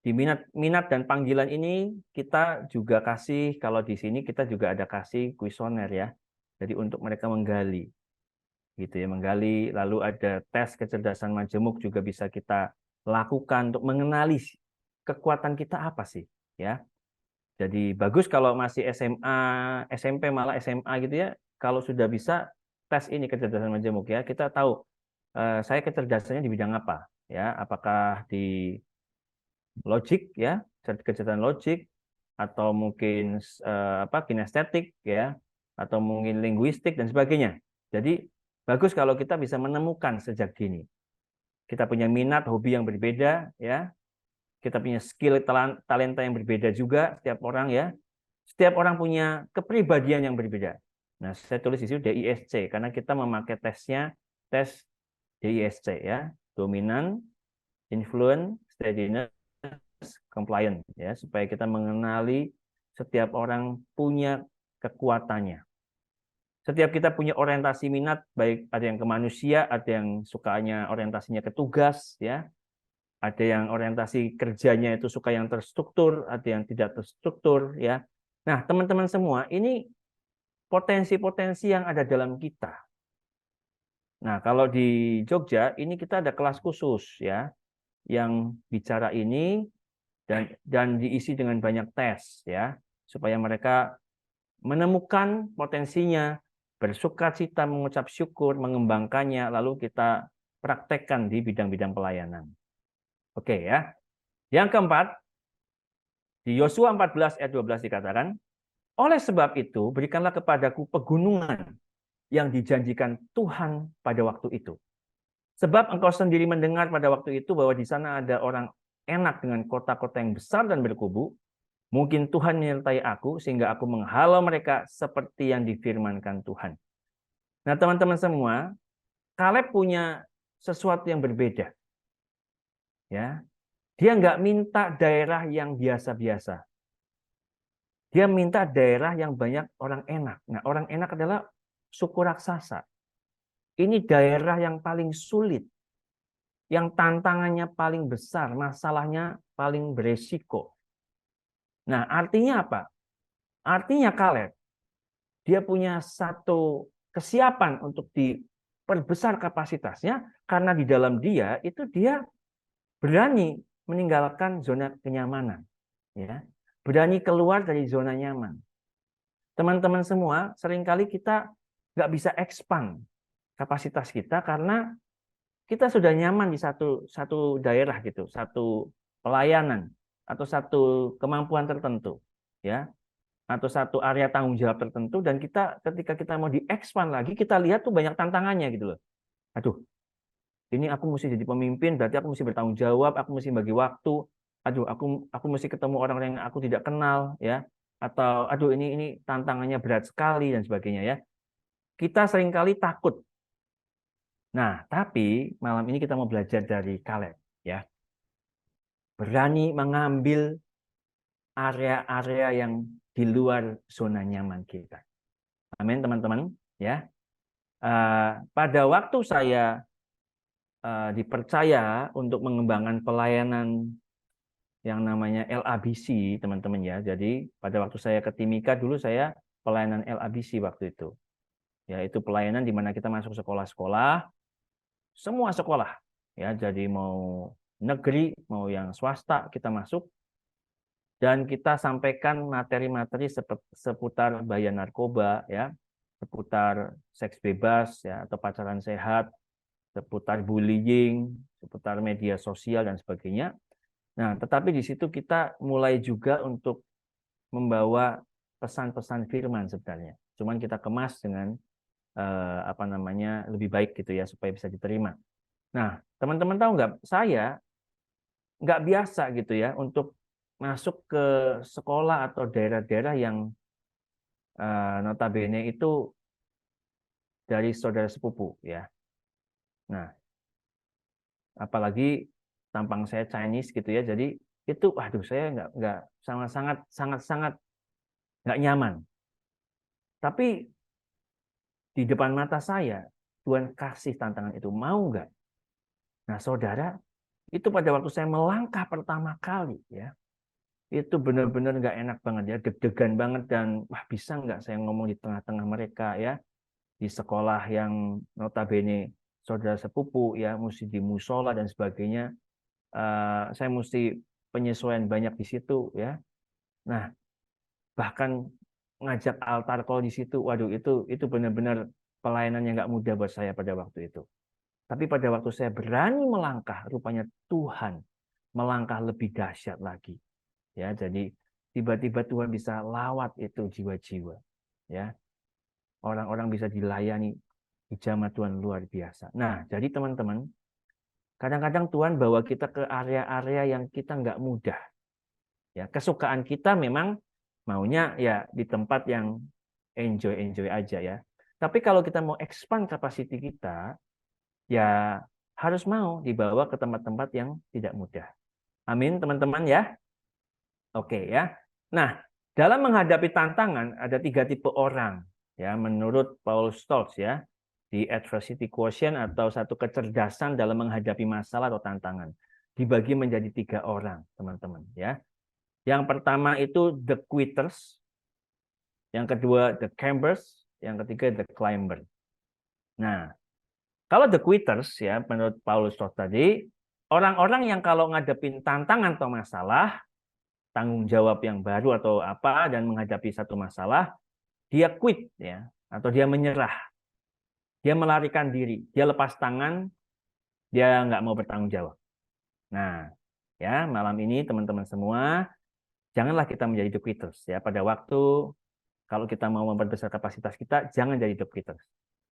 di minat dan panggilan ini kita juga kasih, kalau di sini kita juga ada kasih kuisoner, ya. Jadi untuk mereka menggali, gitu ya, menggali. Lalu ada tes kecerdasan majemuk juga bisa kita lakukan untuk mengenali kekuatan kita apa sih, ya. Jadi bagus kalau masih SMA, SMP malah SMA gitu ya. Kalau sudah bisa tes ini kecerdasan majemuk ya, kita tahu saya kecerdasannya di bidang apa, ya. Apakah di logik ya, kecerdasan logik, atau mungkin kinestetik ya, atau mungkin linguistik dan sebagainya. Jadi bagus kalau kita bisa menemukan sejak dini. Kita punya minat, hobi yang berbeda ya. Kita punya skill, talenta yang berbeda juga setiap orang ya. Setiap orang punya kepribadian yang berbeda. Nah, saya tulis di situ DISC karena kita memakai tesnya tes DISC ya, dominan, influence, steadiness, compliant ya, supaya kita mengenali setiap orang punya kekuatannya. Setiap kita punya orientasi minat, baik ada yang ke manusia, ada yang sukanya orientasinya ke tugas ya, ada yang orientasi kerjanya itu suka yang terstruktur, ada yang tidak terstruktur ya. Nah, teman-teman semua, ini potensi-potensi yang ada dalam kita. Nah, kalau di Jogja ini kita ada kelas khusus ya yang bicara ini dan diisi dengan banyak tes ya supaya mereka menemukan potensinya, bersukacita, mengucap syukur, mengembangkannya, lalu kita praktekkan di bidang-bidang pelayanan. Oke ya. Yang keempat, di Yosua 14 ayat 12 dikatakan, oleh sebab itu berikanlah kepadaku pegunungan yang dijanjikan Tuhan pada waktu itu. Sebab engkau sendiri mendengar pada waktu itu bahwa di sana ada orang enak dengan kota-kota yang besar dan berkubu. Mungkin Tuhan menyertai aku sehingga aku menghalau mereka seperti yang difirmankan Tuhan. Nah, teman-teman semua, Kaleb punya sesuatu yang berbeda. Ya, dia nggak minta daerah yang biasa-biasa. Dia minta daerah yang banyak orang enak. Nah, orang enak adalah suku raksasa. Ini daerah yang paling sulit, yang tantangannya paling besar, masalahnya paling beresiko. Nah, artinya apa? Artinya Kaleb, dia punya satu kesiapan untuk diperbesar kapasitasnya, karena di dalam dia itu dia berani meninggalkan zona kenyamanan. Ya, berani keluar dari zona nyaman. Teman-teman semua, seringkali kita nggak bisa expand kapasitas kita karena kita sudah nyaman di satu daerah gitu, satu pelayanan atau satu kemampuan tertentu, ya, atau satu area tanggung jawab tertentu, dan kita ketika kita mau diekspand lagi, kita lihat tuh banyak tantangannya gitu loh. Aduh, ini aku mesti jadi pemimpin, berarti aku mesti bertanggung jawab, aku mesti bagi waktu. Aduh, aku mesti ketemu orang-orang yang aku tidak kenal, ya. Atau aduh ini tantangannya berat sekali dan sebagainya ya. Kita seringkali takut. Nah, tapi malam ini kita mau belajar dari Kaleb, ya. Berani mengambil area-area yang di luar zona nyaman kita. Amin, teman-teman, ya. Pada waktu saya dipercaya untuk mengembangkan pelayanan yang namanya LABC, teman-teman ya. Jadi pada waktu saya ke Timika dulu saya pelayanan LABC waktu itu. Yaitu pelayanan di mana kita masuk sekolah-sekolah, semua sekolah. Ya, jadi mau negeri, mau yang swasta kita masuk dan kita sampaikan materi-materi seputar bahaya narkoba ya, seputar seks bebas ya atau pacaran sehat, seputar bullying, seputar media sosial dan sebagainya. Nah, tetapi di situ kita mulai juga untuk membawa pesan-pesan firman sebenarnya. Cuman kita kemas dengan lebih baik gitu ya supaya bisa diterima. Nah, teman-teman tahu nggak? Saya nggak biasa gitu ya untuk masuk ke sekolah atau daerah-daerah yang notabene itu dari saudara sepupu ya. Nah, apalagi tampang saya Chinese gitu ya. Jadi itu, waduh, saya nggak sangat nggak nyaman. Tapi di depan mata saya Tuhan kasih tantangan itu, mau nggak? Nah, saudara, itu pada waktu saya melangkah pertama kali ya, itu benar-benar nggak enak banget ya, deg-degan banget dan wah bisa nggak saya ngomong di tengah-tengah mereka ya, di sekolah yang notabene saudara sepupu ya, mesti di musola dan sebagainya. Saya mesti penyesuaian banyak di situ ya. Nah, bahkan ngajak altar call di situ, waduh itu benar-benar pelayanan yang nggak mudah buat saya pada waktu itu. Tapi pada waktu saya berani melangkah, rupanya Tuhan melangkah lebih dahsyat lagi. Ya, jadi tiba-tiba Tuhan bisa lawat itu jiwa-jiwa. Ya, orang-orang bisa dilayani di jamaah Tuhan luar biasa. Nah, jadi teman-teman, kadang-kadang Tuhan bawa kita ke area-area yang kita nggak mudah. Ya, kesukaan kita memang maunya ya di tempat yang enjoy-enjoy aja ya. Tapi kalau kita mau expand capacity kita, ya harus mau dibawa ke tempat-tempat yang tidak mudah. Amin, teman-teman ya. Oke ya. Nah, dalam menghadapi tantangan ada 3 tipe orang ya menurut Paul Stoltz ya di adversity quotient atau satu kecerdasan dalam menghadapi masalah atau tantangan. Dibagi menjadi 3 orang, teman-teman ya. Yang pertama itu the quitters, yang kedua the campers, yang ketiga the climber. Nah, kalau the quitters ya menurut Paul Stoltz tadi, orang-orang yang kalau ngadepin tantangan atau masalah, tanggung jawab yang baru atau apa dan menghadapi satu masalah, dia quit ya atau dia menyerah. Dia melarikan diri, dia lepas tangan, dia nggak mau bertanggung jawab. Nah, ya malam ini teman-teman semua, janganlah kita menjadi the quitters ya. Pada waktu kalau kita mau memperbesar kapasitas kita, jangan jadi the quitters.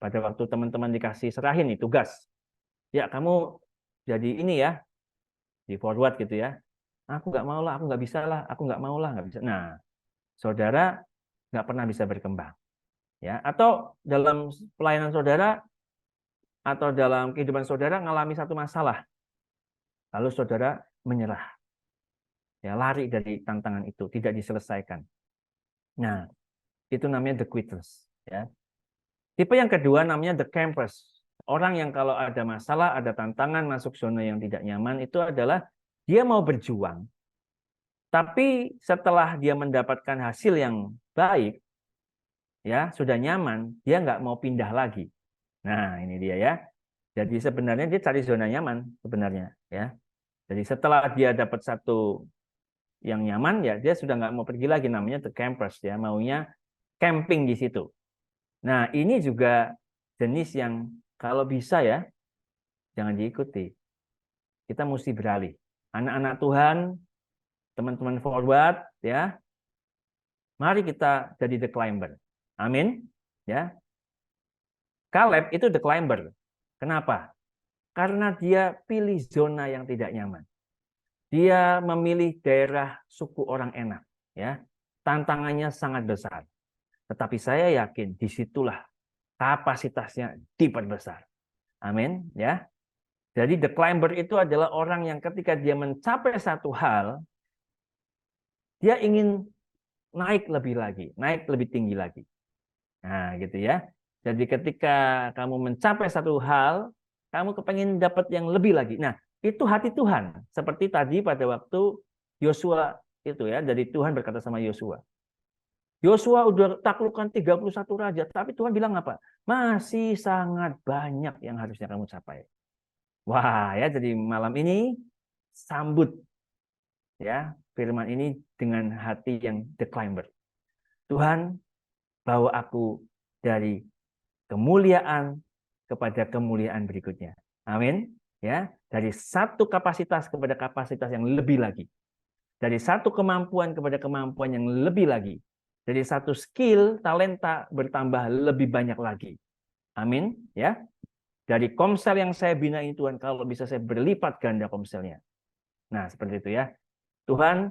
Pada waktu teman-teman dikasih serahin nih tugas, ya kamu jadi ini ya, di forward gitu ya. Aku nggak mau lah, aku nggak bisa lah, aku nggak mau lah, nggak bisa. Nah, saudara nggak pernah bisa berkembang. Ya, atau dalam pelayanan saudara atau dalam kehidupan saudara mengalami satu masalah, lalu saudara menyerah, ya lari dari tantangan itu, tidak diselesaikan. Nah, itu namanya the quitters. Ya. Tipe yang kedua namanya the campers. Orang yang kalau ada masalah, ada tantangan, masuk zona yang tidak nyaman, itu adalah dia mau berjuang, tapi setelah dia mendapatkan hasil yang baik, ya sudah nyaman, dia nggak mau pindah lagi. Nah, ini dia ya. Jadi sebenarnya dia cari zona nyaman sebenarnya ya. Jadi setelah dia dapat satu yang nyaman ya dia sudah nggak mau pergi lagi, namanya the campers ya, maunya camping di situ. Nah, ini juga jenis yang kalau bisa ya jangan diikuti. Kita mesti beralih. Anak-anak Tuhan, teman-teman forward ya. Mari kita jadi the climber. Amin. Ya. Caleb itu the climber. Kenapa? Karena dia pilih zona yang tidak nyaman. Dia memilih daerah suku orang enak. Ya. Tantangannya sangat besar. Tetapi saya yakin disitulah kapasitasnya diperbesar. Amin. Ya. Jadi the climber itu adalah orang yang ketika dia mencapai satu hal, dia ingin naik lebih lagi, naik lebih tinggi lagi. Nah, gitu ya. Jadi ketika kamu mencapai satu hal, kamu kepengen dapat yang lebih lagi. Nah, itu hati Tuhan. Seperti tadi pada waktu Yosua itu ya, jadi Tuhan berkata sama Yosua. Yosua udah taklukkan 31 raja, tapi Tuhan bilang apa? Masih sangat banyak yang harusnya kamu capai. Wah, ya jadi malam ini sambut ya firman ini dengan hati yang the climber. Tuhan, bawa aku dari kemuliaan kepada kemuliaan berikutnya. Amin. Ya, dari satu kapasitas kepada kapasitas yang lebih lagi. Dari satu kemampuan kepada kemampuan yang lebih lagi. Dari satu skill, talenta bertambah lebih banyak lagi. Amin. Ya. Dari komsel yang saya bina ini Tuhan, kalau bisa saya berlipat ganda komselnya. Nah, seperti itu ya. Tuhan,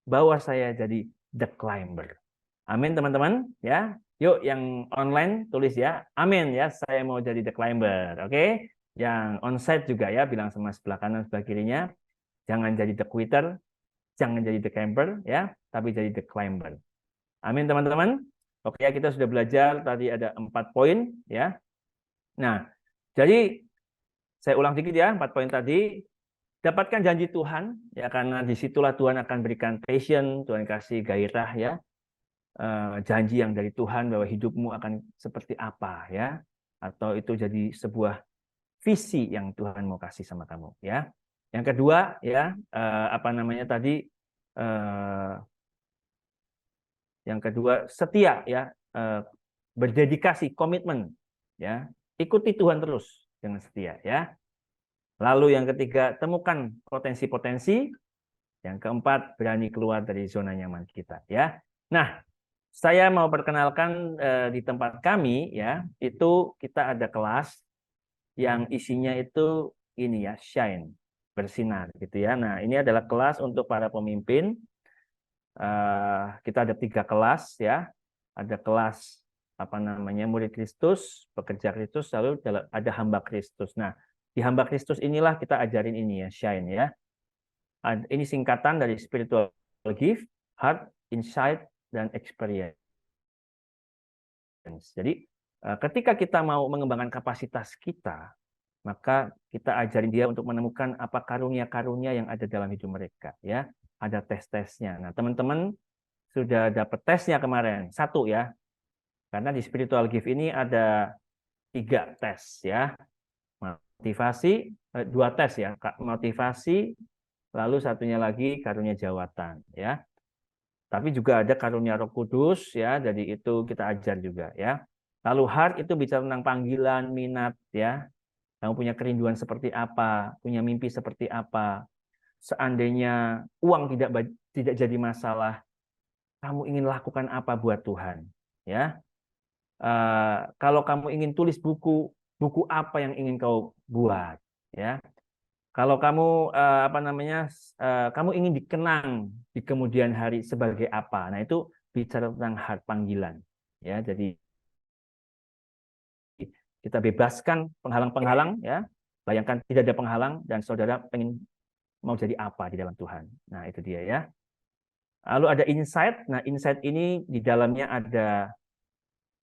bawa saya jadi the climber. Amin teman-teman ya. Yuk yang online tulis ya. Amin ya. Saya mau jadi the climber. Oke. Yang onsite juga ya bilang sama sebelah kanan sebelah kirinya. Jangan jadi the quitter, jangan jadi the camper ya, tapi jadi the climber. Amin teman-teman. Oke ya, kita sudah belajar tadi ada 4 poin ya. Nah, jadi saya ulang dikit ya 4 poin tadi. dapatkan janji Tuhan, ya karena disitulah Tuhan akan berikan passion, Tuhan kasih gairah ya, janji yang dari Tuhan bahwa hidupmu akan seperti apa ya, atau itu jadi sebuah visi yang Tuhan mau kasih sama kamu ya. Yang kedua ya, apa namanya tadi, yang kedua setia ya, berdedikasi, komitmen ya, ikuti Tuhan terus dengan setia ya. Lalu yang ketiga, temukan potensi-potensi. Yang keempat, berani keluar dari zona nyaman kita ya. Nah, saya mau perkenalkan di tempat kami ya, itu kita ada kelas yang isinya itu ini ya, shine, bersinar gitu ya. Nah, ini adalah kelas untuk para pemimpin. Kita ada 3 kelas ya. Ada kelas apa namanya, murid Kristus, pekerja Kristus, lalu ada hamba Kristus. Nah, di hamba Kristus inilah kita ajarin ini ya, shine ya. Ini singkatan dari spiritual gift, heart, insight, dan experience. Jadi ketika kita mau mengembangkan kapasitas kita, maka kita ajarin dia untuk menemukan apa karunia-karunia yang ada dalam hidup mereka ya. Ada tes-tesnya. Nah, teman-teman sudah dapat tesnya kemarin, 1 ya. Karena di spiritual gift ini ada 3 tes ya. Motivasi, 2 tes ya, motivasi, lalu satunya lagi karunia jawatan ya. Tapi juga ada karunia Roh Kudus ya, jadi itu kita ajar juga ya. Lalu heart itu bicara tentang panggilan, minat ya. Kamu punya kerinduan seperti apa, punya mimpi seperti apa. Seandainya uang tidak jadi masalah, kamu ingin lakukan apa buat Tuhan ya. Kalau kamu ingin tulis buku, buku apa yang ingin kau buat ya. Kalau kamu apa namanya, kamu ingin dikenang di kemudian hari sebagai apa? Nah, itu bicara tentang heart, panggilan ya. Jadi kita bebaskan penghalang-penghalang ya. Bayangkan tidak ada penghalang dan saudara pengen mau jadi apa di dalam Tuhan. Nah, itu dia ya. Lalu ada insight. Nah, insight ini di dalamnya ada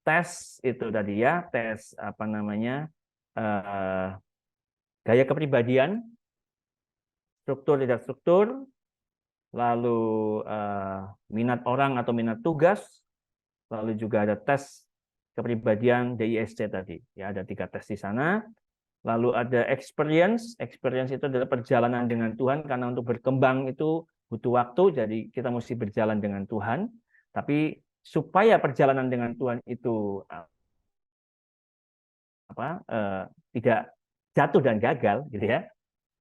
tes itu tadi ya, tes apa namanya, gaya kepribadian, struktur tidak struktur, lalu minat orang atau minat tugas, lalu juga ada tes kepribadian DISC tadi. Ya, ada 3 tes di sana. Lalu ada experience. Experience itu adalah perjalanan dengan Tuhan, karena untuk berkembang itu butuh waktu, jadi kita mesti berjalan dengan Tuhan. Tapi supaya perjalanan dengan Tuhan itu tidak jatuh dan gagal gitu ya,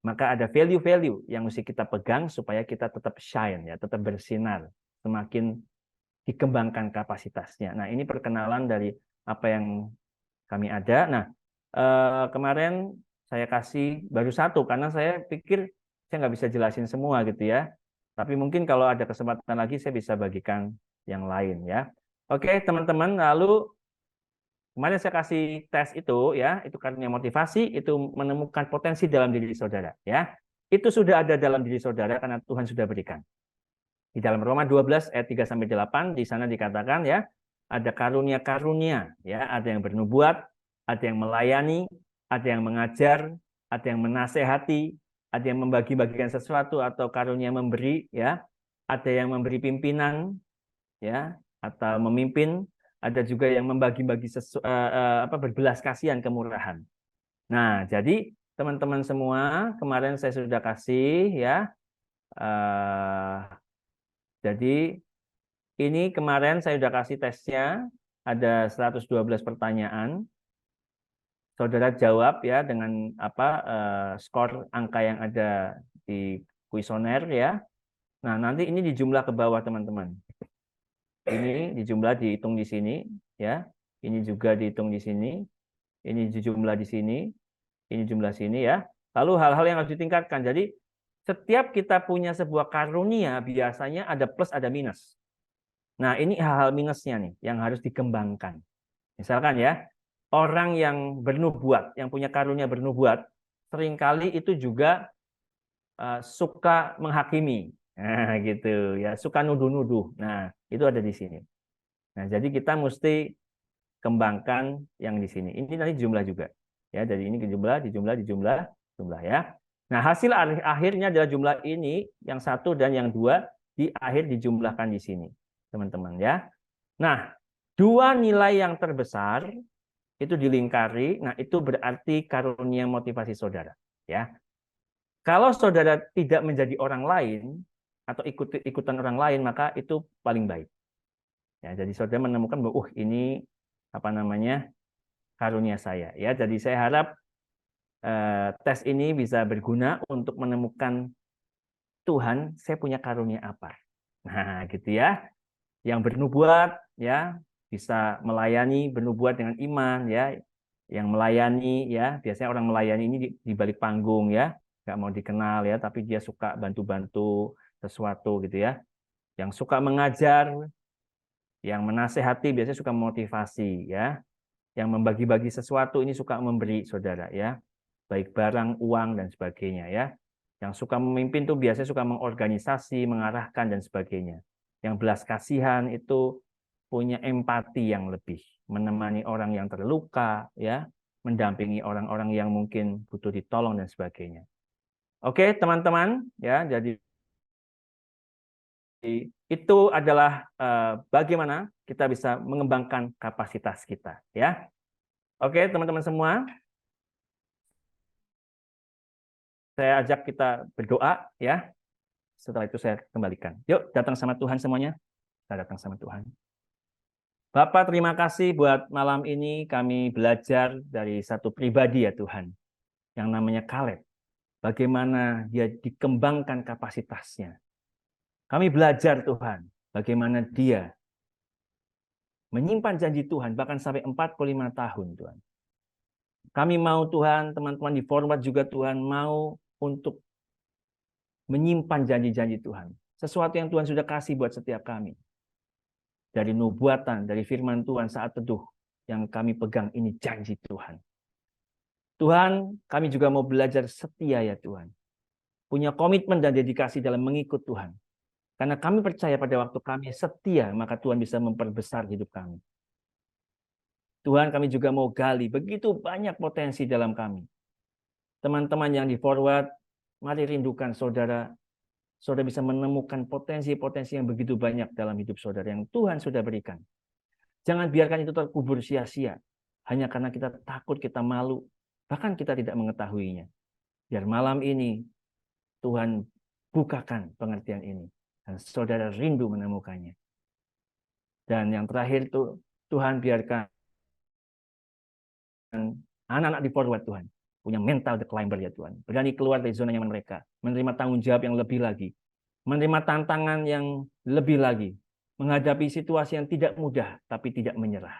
maka ada value-value yang mesti kita pegang supaya kita tetap shine ya, tetap bersinar, semakin dikembangkan kapasitasnya. Nah, ini perkenalan dari apa yang kami ada. Nah, kemarin saya kasih baru 1 karena saya pikir saya nggak bisa jelasin semua gitu ya. Tapi mungkin kalau ada kesempatan lagi saya bisa bagikan yang lain ya. Oke, teman-teman, lalu kemarin saya kasih tes itu ya, itu karunia motivasi, itu menemukan potensi dalam diri saudara ya. Itu sudah ada dalam diri saudara karena Tuhan sudah berikan. Di dalam Roma 12 ayat 3 sampai 8 di sana dikatakan ya, ada karunia-karunia ya, ada yang bernubuat, ada yang melayani, ada yang mengajar, ada yang menasehati, ada yang membagi-bagikan sesuatu atau karunia memberi ya, ada yang memberi pimpinan ya, atau memimpin, ada juga yang membagi-bagi berbelas kasihan, kemurahan. Nah, jadi teman-teman semua, kemarin saya sudah kasih ya. Jadi ini kemarin saya sudah kasih tesnya, ada 112 pertanyaan. Saudara jawab ya dengan skor angka yang ada di kuesioner ya. Nah, nanti ini dijumlah ke bawah teman-teman. Ini dijumlah, dihitung di sini ya. Ini juga dihitung di sini. Ini jumlah di sini. Ini jumlah sini ya. Lalu hal-hal yang harus ditingkatkan. Jadi setiap kita punya sebuah karunia biasanya ada plus ada minus. Nah, ini hal-hal minusnya nih yang harus dikembangkan. Misalkan ya, orang yang bernubuat, yang punya karunia bernubuat, seringkali itu juga suka menghakimi. Nah, gitu ya, suka nuduh-nuduh. Nah, itu ada di sini. Nah, jadi kita mesti kembangkan yang di sini. Ini nanti jumlah juga. Ya, dari ini ke jumlah, dijumlah, jumlah ya. Nah, hasil akhirnya adalah jumlah ini, yang 1 dan yang 2, di akhir dijumlahkan di sini, teman-teman ya. Nah, 2 nilai yang terbesar itu dilingkari, nah itu berarti karunia motivasi saudara. Ya, kalau saudara tidak menjadi orang lain atau ikutan orang lain, maka itu paling baik. Ya, jadi saudara menemukan bahwa ini apa namanya karunia saya. Ya, jadi saya harap tes ini bisa berguna untuk menemukan Tuhan, saya punya karunia apa. Nah, gitu ya. Yang bernubuat, ya bisa melayani, bernubuat dengan iman, ya. Yang melayani, ya biasanya orang melayani ini di balik panggung, ya, nggak mau dikenal, ya, tapi dia suka bantu-bantu sesuatu, gitu ya. Yang suka mengajar, yang menasehati biasanya suka motivasi, ya. Yang membagi-bagi sesuatu ini suka memberi, saudara, ya, baik barang, uang, dan sebagainya, ya. Yang suka memimpin tuh biasanya suka mengorganisasi, mengarahkan, dan sebagainya. Yang belas kasihan itu punya empati yang lebih, menemani orang yang terluka, ya, mendampingi orang-orang yang mungkin butuh ditolong, dan sebagainya. Oke, teman-teman, ya, jadi itu adalah bagaimana kita bisa mengembangkan kapasitas kita, ya. Oke, teman-teman semua, saya ajak kita berdoa, ya. Setelah itu saya kembalikan. Yuk, datang sama Tuhan semuanya. Kita datang sama Tuhan. Bapak, terima kasih buat malam ini kami belajar dari satu pribadi, ya Tuhan, yang namanya Kaleb. Bagaimana dia dikembangkan kapasitasnya. Kami belajar, Tuhan, bagaimana dia menyimpan janji Tuhan bahkan sampai 45 tahun, Tuhan. Kami mau, Tuhan, teman-teman di forward juga, Tuhan, mau untuk menyimpan janji-janji Tuhan. Sesuatu yang Tuhan sudah kasih buat setiap kami. Dari nubuatan, dari firman Tuhan saat teduh, yang kami pegang ini janji Tuhan. Tuhan, kami juga mau belajar setia, ya Tuhan. Punya komitmen dan dedikasi dalam mengikut Tuhan. Karena kami percaya pada waktu kami setia, maka Tuhan bisa memperbesar hidup kami. Tuhan, kami juga mau gali begitu banyak potensi dalam kami. Teman-teman yang di forward, mari rindukan saudara. Saudara bisa menemukan potensi-potensi yang begitu banyak dalam hidup saudara yang Tuhan sudah berikan. Jangan biarkan itu terkubur sia-sia. Hanya karena kita takut, kita malu. Bahkan kita tidak mengetahuinya. Biar malam ini Tuhan bukakan pengertian ini. Dan saudara rindu menemukannya. Dan yang terakhir itu Tuhan biarkan anak-anak di forward Tuhan punya mental the climber, ya Tuhan. Berani keluar dari zona nyaman mereka. Menerima tanggung jawab yang lebih lagi. Menerima tantangan yang lebih lagi. Menghadapi situasi yang tidak mudah tapi tidak menyerah.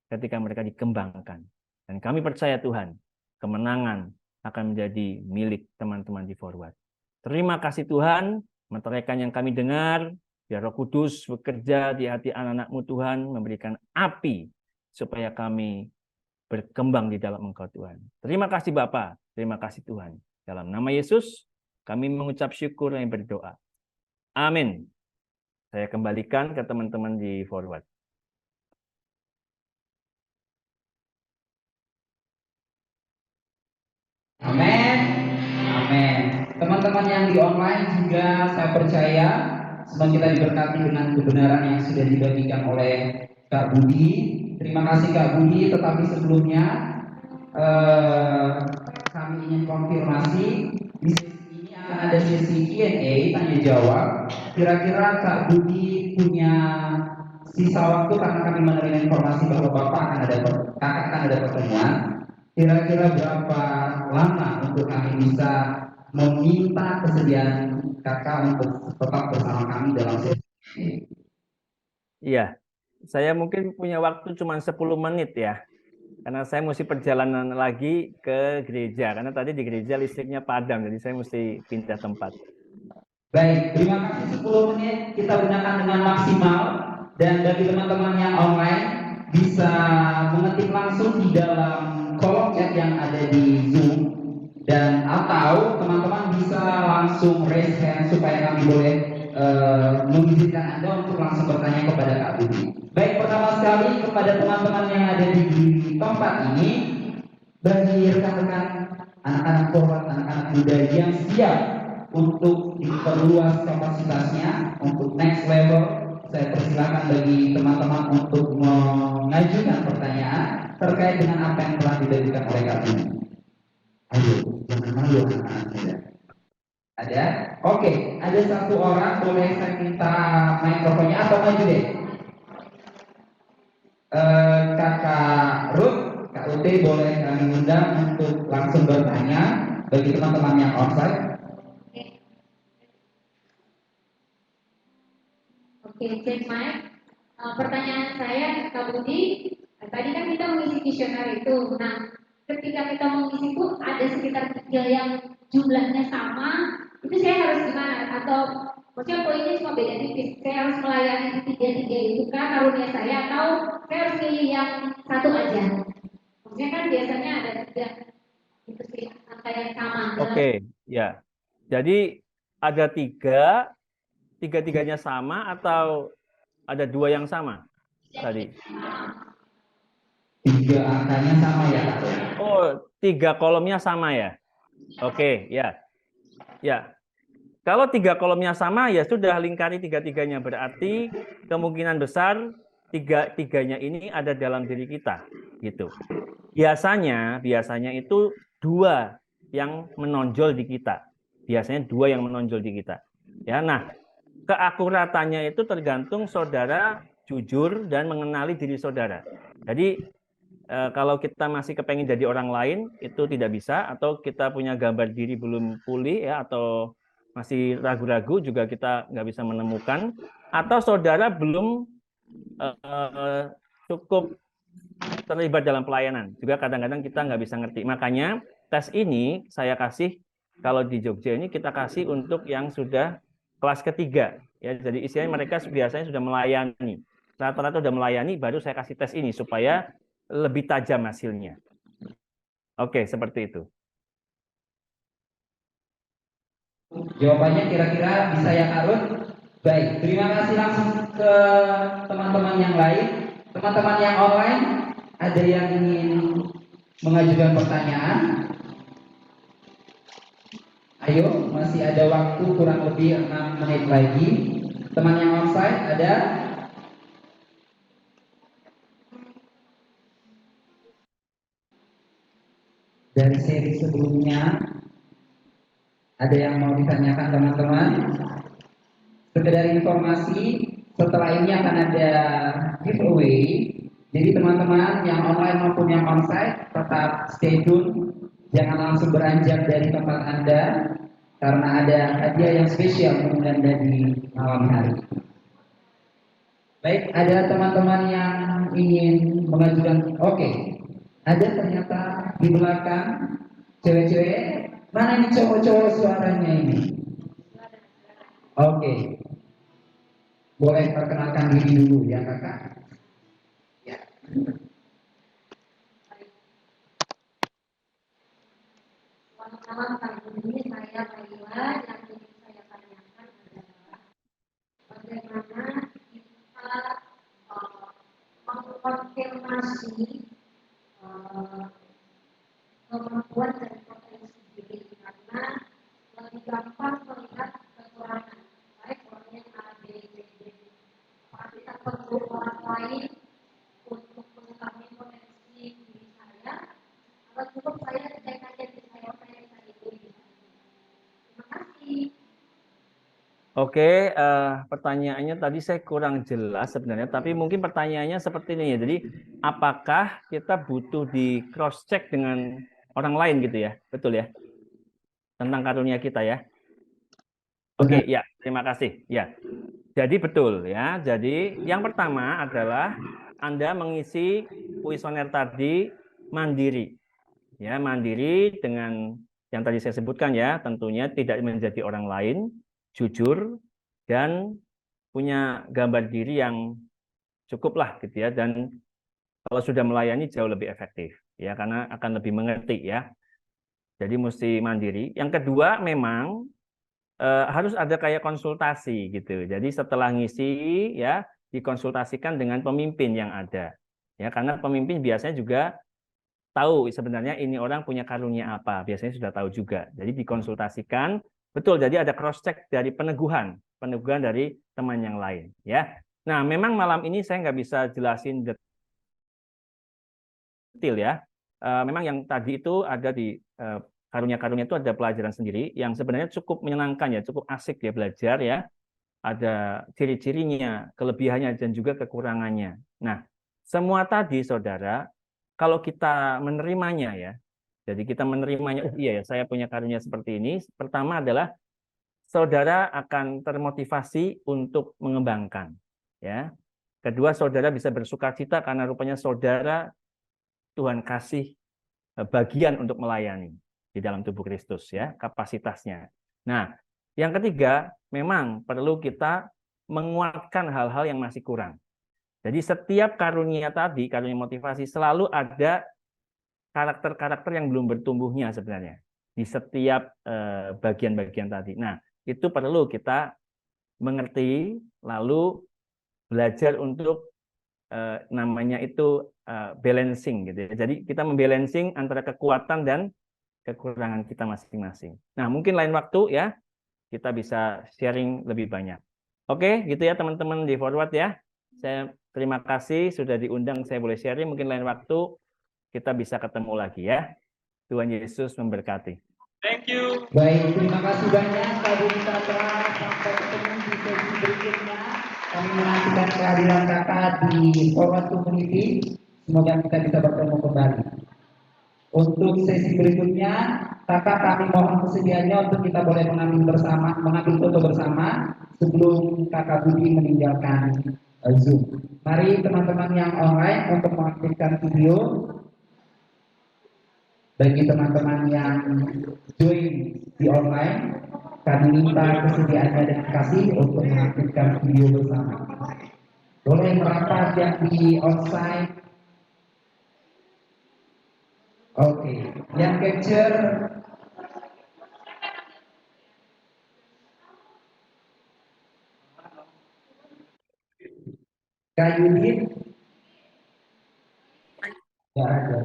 Ketika mereka dikembangkan. Dan kami percaya Tuhan, kemenangan akan menjadi milik teman-teman di forward. Terima kasih Tuhan, meteraikan yang kami dengar, biar Roh Kudus bekerja di hati anak-anak-Mu Tuhan, memberikan api supaya kami berkembang di dalam Engkau Tuhan. Terima kasih Bapa, terima kasih Tuhan. Dalam nama Yesus, kami mengucap syukur dan berdoa. Amin. Saya kembalikan ke teman-teman di forward. Amin. Amin. Teman-teman yang di online juga saya percaya semua kita diberkati dengan kebenaran yang sudah dibagikan oleh Kak Budi. Terima kasih Kak Budi, tetapi sebelumnya kami ingin konfirmasi di sesi ini akan ada sesi Q&A, tanya jawab. Kira-kira Kak Budi punya sisa waktu karena kami menerima informasi bahwa Bapak akan ada pertemuan. Kira-kira berapa lama untuk kami bisa meminta kesediaan kakak untuk tetap bersama kami dalam sesi ini? Iya, saya mungkin punya waktu cuma 10 menit ya. Karena saya mesti perjalanan lagi ke gereja. Karena tadi di gereja listriknya padam, jadi saya mesti pindah tempat. Baik, terima kasih 10 menit kita gunakan dengan maksimal. Dan bagi teman-teman yang online bisa mengetik langsung di dalam kolom chat yang ada di Zoom. Dan atau teman-teman bisa langsung raise hand supaya kami boleh mengizinkan Anda untuk langsung bertanya kepada Kak Budi. Baik, pertama sekali kepada teman-teman yang ada di tempat ini, bagi rekan-rekan anak-anak forward, anak-anak muda yang siap untuk diperluas kapasitasnya untuk next level. Saya persilakan bagi teman-teman untuk mengajukan pertanyaan terkait dengan apa yang telah diberikan oleh kami. Ayo, jangan malu anak-anak muda. Ada? Oke, ada satu orang, boleh saya minta mikrofonnya atau maju deh? Kakak Ruth, Kak Ute boleh kami undang untuk langsung bertanya bagi teman-teman yang onsite. Oke, cek mic. Pertanyaan saya, Kak Budi, tadi kan kita mengisi kuesioner itu. Nah, ketika kita mengisi itu ada sekitar 3 yang jumlahnya sama, itu saya harus gimana? Atau maksudnya poinnya cuma beda tipis. Saya harus melayani 3 itu kan karunia saya, atau saya harus pilih yang satu aja? Maksudnya kan biasanya ada 3 itu sih angka yang sama. Oke, ya. Jadi ada 3-tiganya sama atau ada 2 yang sama tadi? 3 angkanya sama ya? Oh, 3 kolomnya sama ya? Oke, ya. Ya. Kalau 3 kolomnya sama, ya sudah lingkari 3-tiganya. Berarti kemungkinan besar 3-tiganya ini ada dalam diri kita. Gitu. Biasanya itu 2 yang menonjol di kita. Biasanya 2 yang menonjol di kita. Ya, nah, keakuratannya itu tergantung saudara jujur dan mengenali diri saudara. Jadi kalau kita masih kepengen jadi orang lain itu tidak bisa, atau kita punya gambar diri belum pulih ya, atau masih ragu-ragu juga kita nggak bisa menemukan, atau saudara belum cukup terlibat dalam pelayanan juga kadang-kadang kita nggak bisa ngerti. Makanya tes ini saya kasih, kalau di Jogja ini kita kasih untuk yang sudah kelas ketiga ya, jadi istilahnya mereka biasanya sudah melayani, rata-rata sudah melayani, baru saya kasih tes ini supaya lebih tajam hasilnya. Oke, seperti itu. Jawabannya kira-kira bisa ya Karun? Baik, terima kasih. Langsung ke teman-teman yang lain. Teman-teman yang online, ada yang ingin mengajukan pertanyaan? Ayo, masih ada waktu kurang lebih 6 menit lagi. Teman yang onsite ada? Dari seri sebelumnya, ada yang mau ditanyakan teman-teman? Sekedar informasi, setelah ini akan ada giveaway. Jadi teman-teman yang online maupun yang onsite tetap stay tune, jangan langsung beranjak dari tempat Anda karena ada hadiah yang spesial untuk Anda di malam hari. Baik, ada teman-teman yang ingin mengajukan. Oke, ada ternyata di belakang cewek-cewek. Mana ini cowok-cowok suaranya ini? Oke, boleh perkenalkan diri dulu ya kakak. Ya. Selamat malam Kak Budi, saya Laila. Yang ingin saya tanyakan adalah bagaimana kita mengkonfirmasi kemampuan dan potensi diri, karena lebih gampang melihat kekurangan baik orangnya A, B, C, D. Apakah kita perlu orang lain untuk mengetahui potensi diri saya, atau cukup saya cek aja diri saya apa yang saya itu? Terima kasih. Oke, pertanyaannya tadi saya kurang jelas sebenarnya, tapi mungkin pertanyaannya seperti ini ya. Jadi, apakah kita butuh di cross check dengan orang lain gitu ya? Betul ya? Tentang karunia kita ya. Oke, ya, terima kasih. Ya. Jadi betul ya. Jadi yang pertama adalah Anda mengisi kuesioner tadi mandiri. Ya, mandiri dengan yang tadi saya sebutkan ya, tentunya tidak menjadi orang lain, jujur, dan punya gambar diri yang cukup lah gitu ya, dan kalau sudah melayani jauh lebih efektif ya, karena akan lebih mengerti ya. Jadi mesti mandiri. Yang kedua memang harus ada kayak konsultasi gitu. Jadi setelah ngisi ya dikonsultasikan dengan pemimpin yang ada. Ya, karena pemimpin biasanya juga tahu sebenarnya ini orang punya karunia apa. Biasanya sudah tahu juga. Jadi dikonsultasikan, betul. Jadi ada cross check dari peneguhan dari teman yang lain, ya. Nah, memang malam ini saya nggak bisa jelasin detail ya. Memang yang tadi itu ada di karunia-karunia itu ada pelajaran sendiri yang sebenarnya cukup menyenangkan ya, cukup asik ya belajar ya. Ada ciri-cirinya, kelebihannya dan juga kekurangannya. Nah, semua tadi saudara, kalau kita menerimanya ya, jadi kita menerimanya, oh iya ya, saya punya karunia seperti ini. Pertama adalah saudara akan termotivasi untuk mengembangkan, ya. Kedua, saudara bisa bersukacita karena rupanya saudara Tuhan kasih bagian untuk melayani di dalam tubuh Kristus ya, kapasitasnya. Nah, yang ketiga, memang perlu kita menguatkan hal-hal yang masih kurang. Jadi setiap karunia tadi, karunia motivasi selalu ada karakter-karakter yang belum bertumbuhnya sebenarnya di setiap bagian-bagian tadi. Nah, itu perlu kita mengerti lalu belajar untuk namanya itu balancing gitu ya. Jadi kita membalancing antara kekuatan dan kekurangan kita masing-masing. Nah, mungkin lain waktu ya kita bisa sharing lebih banyak. Oke, gitu ya teman-teman di forward ya. Saya terima kasih sudah diundang, saya boleh sharing. Mungkin lain waktu kita bisa ketemu lagi ya. Tuhan Yesus memberkati. Thank you. Baik, terima kasih banyak Pak Budi Satra. Sampai ketemu di sesi berikutnya. Kami menantikan kehadiran kakak di Forward Community. Semoga kita bisa bertemu kembali. Untuk sesi berikutnya, kakak kami mohon kesediaannya untuk kita boleh mengambil foto bersama sebelum kakak Budi meninggalkan Zoom. Mari teman-teman yang online untuk mengaktifkan video. Bagi teman-teman yang join di online, kami minta kesediaannya dan kasih untuk mengaktifkan video bersama. Boleh merapat yang di onsite. Oke, yang capture Kak Yudit. Ya ada.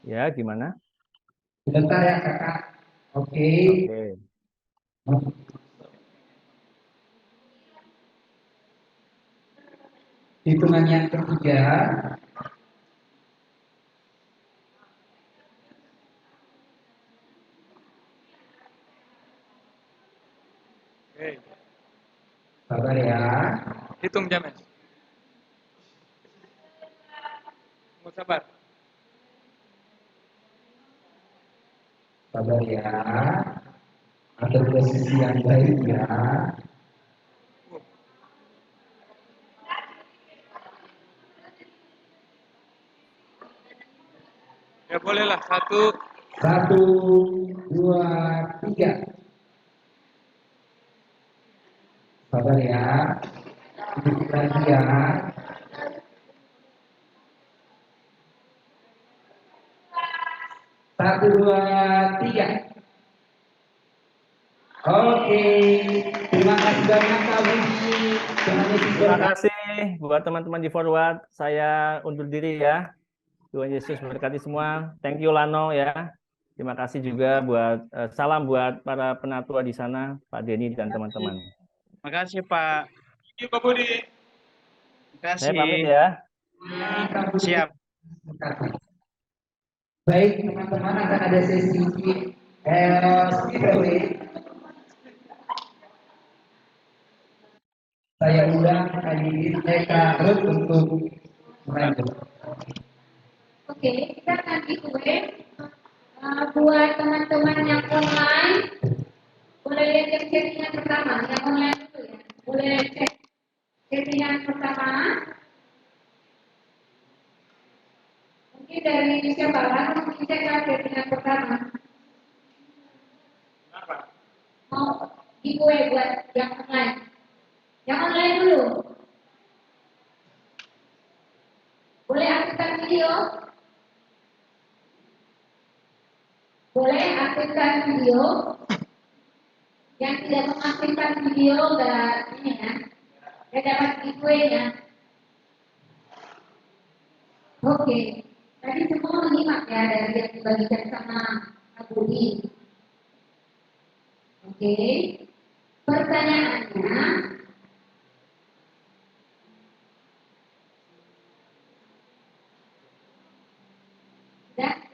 Ya, gimana? Sebentar ya kakak. Oke. Oke. Hitungan yang ketiga. Oke. Sabar ya. Hitung jamnya. Mau sabar. Sabar ya. Atur posisi yang baik ya. Ya bolehlah 1. 1, 2, 3. Sabar ya. Sedikit lagi ya. 1, 2, 3. Oke. Terima kasih banyak Kak Budi. Terima kasih buat teman-teman di forward. Saya undur diri ya. Tuhan Yesus memberkati semua. Thank you Lano ya. Terima kasih juga buat salam buat para penatua di sana, Pak Denny dan teman-teman. Makasih Pak. Thank you Pak Budi. Makasih. Saya pamit ya. Siap. Baik teman-teman, akan ada sesi giveaway. Saya undang Kak Yudit, Kak Ruth untuk melanjut. Oke, kita akan giveaway buat teman-teman yang online. Boleh lihat yang settingan pertama, yang online dulu ya. Boleh cek settingan pertama. Mungkin dari siapa? Langsung cek settingan pertama. Mau giveaway buat yang online. Yang online dulu. Boleh aktifkan video. Boleh aktifkan video. Yang tidak mengaktifkan video enggak ini ya. Saya dapat giveaway ya. Oke. Tadi semua menyimak ya dari yang dibagikan sama Kak Budi. Oke. Pertanyaannya,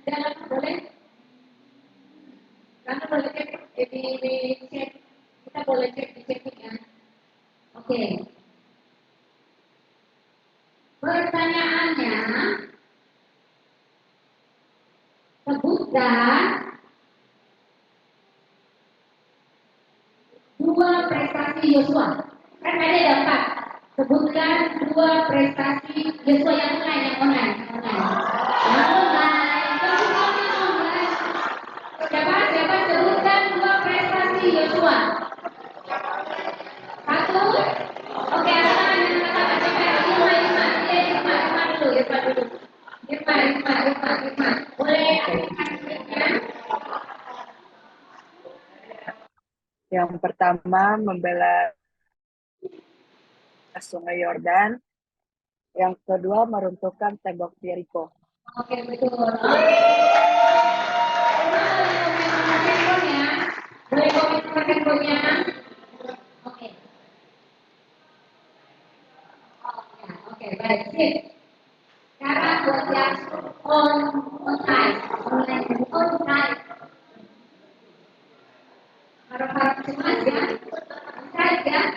udah lama boleh? Karena boleh cek di cek, kita boleh cek di chatting ya. Oke. Pertanyaannya, sebutkan dua prestasi Yosua. Kan tadi ada 4. Sebutkan dua prestasi Yosua yang online, yang online. Siapa sebutkan dua prestasi Yosua? Satu. Oke, ada tangan yang mengatakan Irma dulu. Irma. Boleh aktifkan mic-nya? Yang pertama membela Sungai Yordan, yang kedua meruntuhkan tembok Yeriko. Oke, betul. Boleh komen nomor handphonenya? Oke. Oke, baik. Sip. Sekarang buat yang online. Harap-harap cemas ya. Online ya.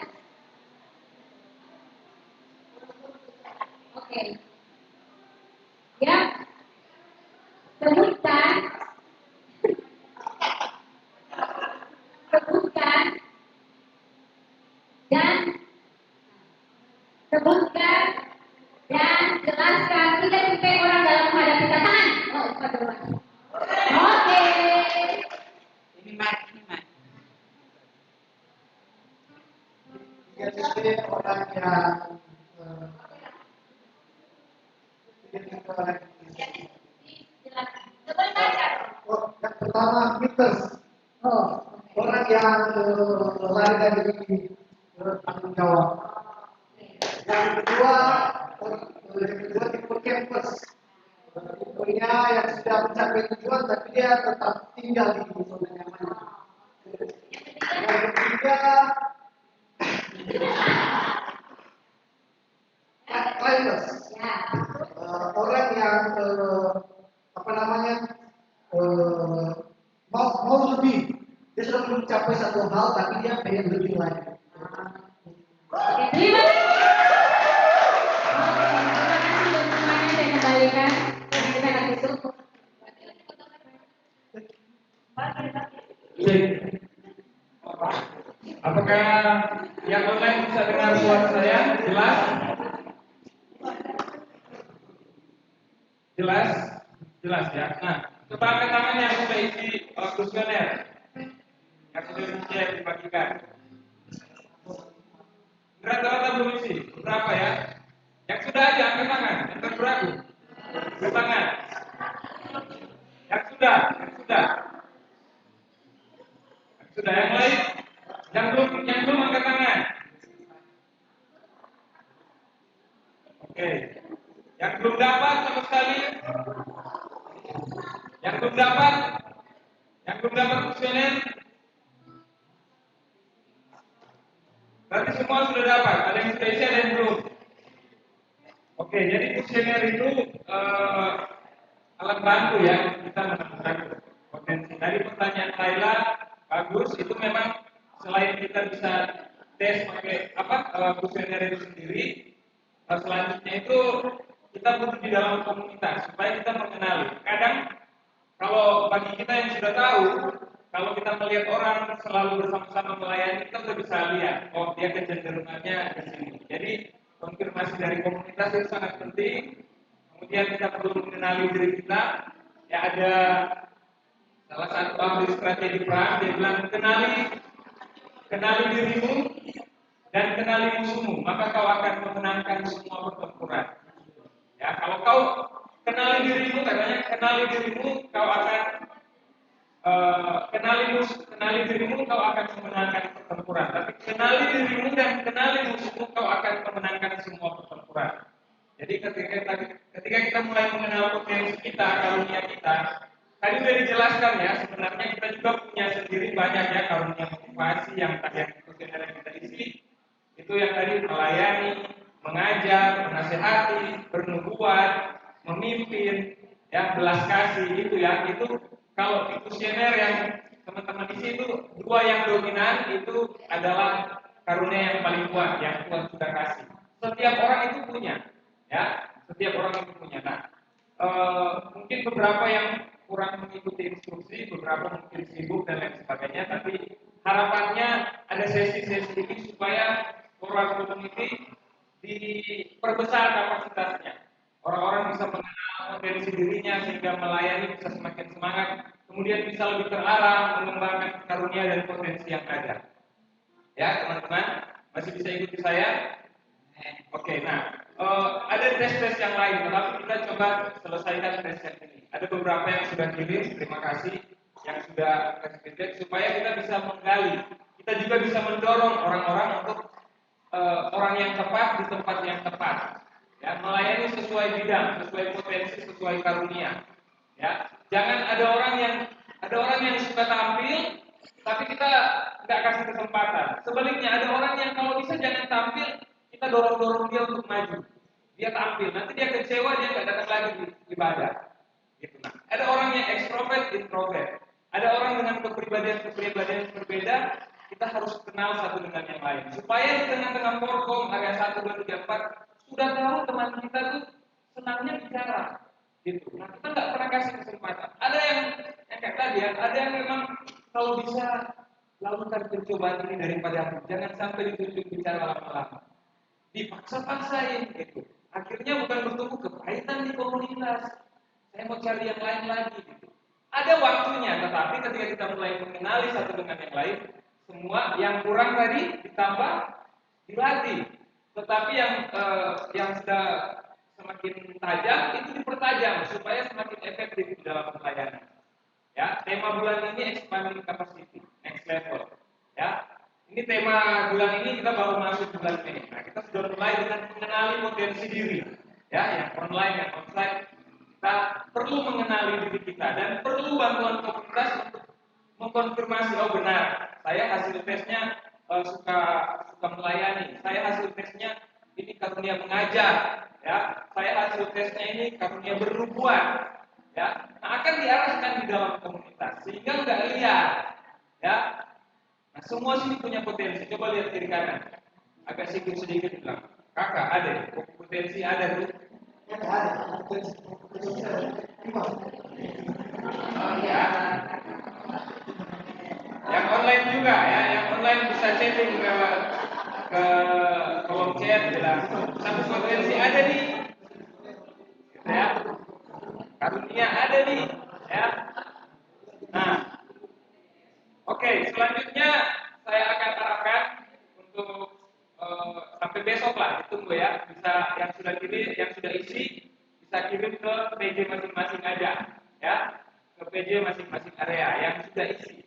Oke. Ya. Sebutkan dan jelaskan 3 tipe orang dalam menghadapi tantangan. Oh, itu duluan. Oke. Ini Mak. Tiga titik orang yang yang pertama fitness, orang yang lari dari tanggung jawab. Yang kedua tipe campus, tipenya yang sudah mencapai tujuan tapi dia tetap tinggal di zona nyaman. Yang ketiga climbers, orang yang mau lebih, dia sudah mencapai satu hal tapi dia pengen lebih lagi. Terima kasih semuanya, saya kembalikan. Kita akan tutup. Apakah yang online bisa dengar suara saya? Jelas? Jelas ya. Nah, coba angkat tangan yang sudah isi kuesioner, yang sudah dibagikan. Rata-rata belum isi. Berapa ya? Yang sudah aja angkat tangan. Yang ragu. Angkat tangan. Yang sudah. Yang lain? Yang belum angkat tangan. Oke. Yang belum dapat sama sekali. Yang belum dapat kuesioner. Berarti semua sudah dapat. Ada yang sudah isi, ada yang belum. Oke, jadi kuesioner itu alat bantu ya kita menemukan potensi. Dari pertanyaan Laila bagus, itu memang selain kita bisa tes pakai kuesioner itu sendiri, selanjutnya itu kita butuh di dalam komunitas supaya kita mengenali. Kadang kalau bagi kita yang sudah tahu, kalau kita melihat orang selalu bersama-sama melayani, kita sudah bisa lihat, oh dia kecenderungannya ke sini. Jadi konfirmasi dari komunitas itu sangat penting. Kemudian kita perlu mengenali diri kita. Ya ada salah satu ahli strategi perang, dia bilang kenali dirimu dan kenali musuhmu, maka kau akan memenangkan semua pertempuran. Ya, kalau kau kenali dirimu, katanya kenali dirimu, kau akan kenali dirimu, kau akan memenangkan pertempuran. Tapi kenali dirimu dan kenali musuhmu, kau akan memenangkan semua pertempuran. Jadi ketika ketika kita mulai mengenal potensi kita, karunia kita, tadi sudah dijelaskan ya, sebenarnya kita juga punya sendiri banyak ya karunia motivasi yang tadi yang kita isi, itu yang tadi melayani, mengajar, menasehati, bernubuat, memimpin, ya belas kasih itu ya, itu kalau di kuesioner yang teman-teman isi itu dua yang dominan itu adalah karunia yang paling kuat yang Tuhan sudah kasih. Setiap orang itu punya, ya setiap orang itu punya. Nah, mungkin beberapa yang kurang mengikuti instruksi, beberapa mungkin sibuk dan lain sebagainya, tapi harapannya ada sesi-sesi ini supaya orang community diperbesar kapasitasnya. Orang-orang bisa mengenal potensi dirinya sehingga melayani bisa semakin semangat, kemudian bisa lebih terarah mengembangkan karunia dan potensi yang ada. Ya, teman-teman, masih bisa ikuti saya? Oke, nah, ada tes-tes yang lain, tetapi kita coba selesaikan tes yang ini. Ada beberapa yang sudah kirim, terima kasih yang sudah kasih feedback supaya kita bisa menggali. Kita juga bisa mendorong orang-orang untuk orang yang tepat di tempat yang tepat. Ya, melayani sesuai bidang, sesuai potensi, sesuai karunia. Ya, jangan ada orang yang suka tampil, tapi kita nggak kasih kesempatan. Sebaliknya ada orang yang kalau bisa jangan tampil, kita dorong dia untuk maju. Dia tampil, nanti dia kecewa, dia nggak datang lagi di ibadah. Gitu. Nah, ada orang yang ekstrovert, introvert. Ada orang dengan kepribadian yang berbeda. Kita harus kenal satu dengan yang lain. Supaya di tengah-tengah forkom area 1, 2, 3, 4 sudah tahu teman kita tuh senangnya bicara. Gitu. Nah, kita nggak pernah kasih kesempatan. Ada yang kayak tadi ya, ada yang memang kalau bisa lakukan percobaan ini daripada aku. Jangan sampai ditunjuk bicara lama-lama. Dipaksa-paksain gitu. Akhirnya bukan bertumbuh kepahitan di komunitas. Saya mau cari yang lain lagi gitu. Ada waktunya, tetapi ketika kita mulai mengenali satu dengan yang lain, semua yang kurang tadi ditambah dilatih. Tetapi yang sudah semakin tajam itu dipertajam supaya semakin efektif di dalam pelayanan. Ya, tema bulan ini expanding capacity, next level. Ya, ini tema bulan ini kita baru masuk bulan Mei. Nah, kita sudah mulai dengan mengenali potensi diri. Ya, yang online, yang offline. Kita perlu mengenali diri kita dan perlu bantuan komunitas untuk mengkonfirmasi, oh benar, saya hasil tesnya suka melayani. Saya hasil tesnya ini karunia mengajar. Ya, saya hasil tesnya ini karunia bernubuat. Ya, nah akan diarahkan di dalam komunitas sehingga nggak lihat. Ya, nah semua sini punya potensi. Coba lihat kiri kanan. Agak sedikit bilang, kakak ada, potensi ada tuh. Oh ya. Yang online juga ya, yang online bisa chatting ke kolom chat bilang, satu potensi ada nih. Gitu ya. Karunia ada nih, ya. Nah, oke, selanjutnya saya akan arahkan untuk sampai besok lah, ditunggu ya. Bisa yang sudah kirim, yang sudah isi, bisa kirim ke PJ masing-masing aja, ya, ke PJ masing-masing area yang sudah isi.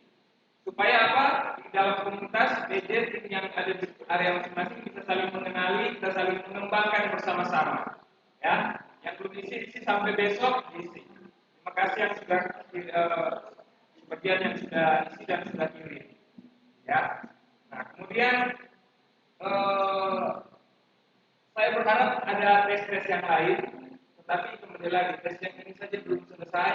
Supaya apa? Di dalam komunitas PJ tim yang ada di area masing-masing bisa saling mengenali, kita saling mengembangkan bersama-sama, ya. Yang belum isi sampai besok isi. Terima kasih yang sudah sebagian yang sudah isi dan sudah kirim. Ya. Nah, kemudian saya berharap ada tes-tes yang lain, tetapi kembali lagi tes yang ini saja belum selesai,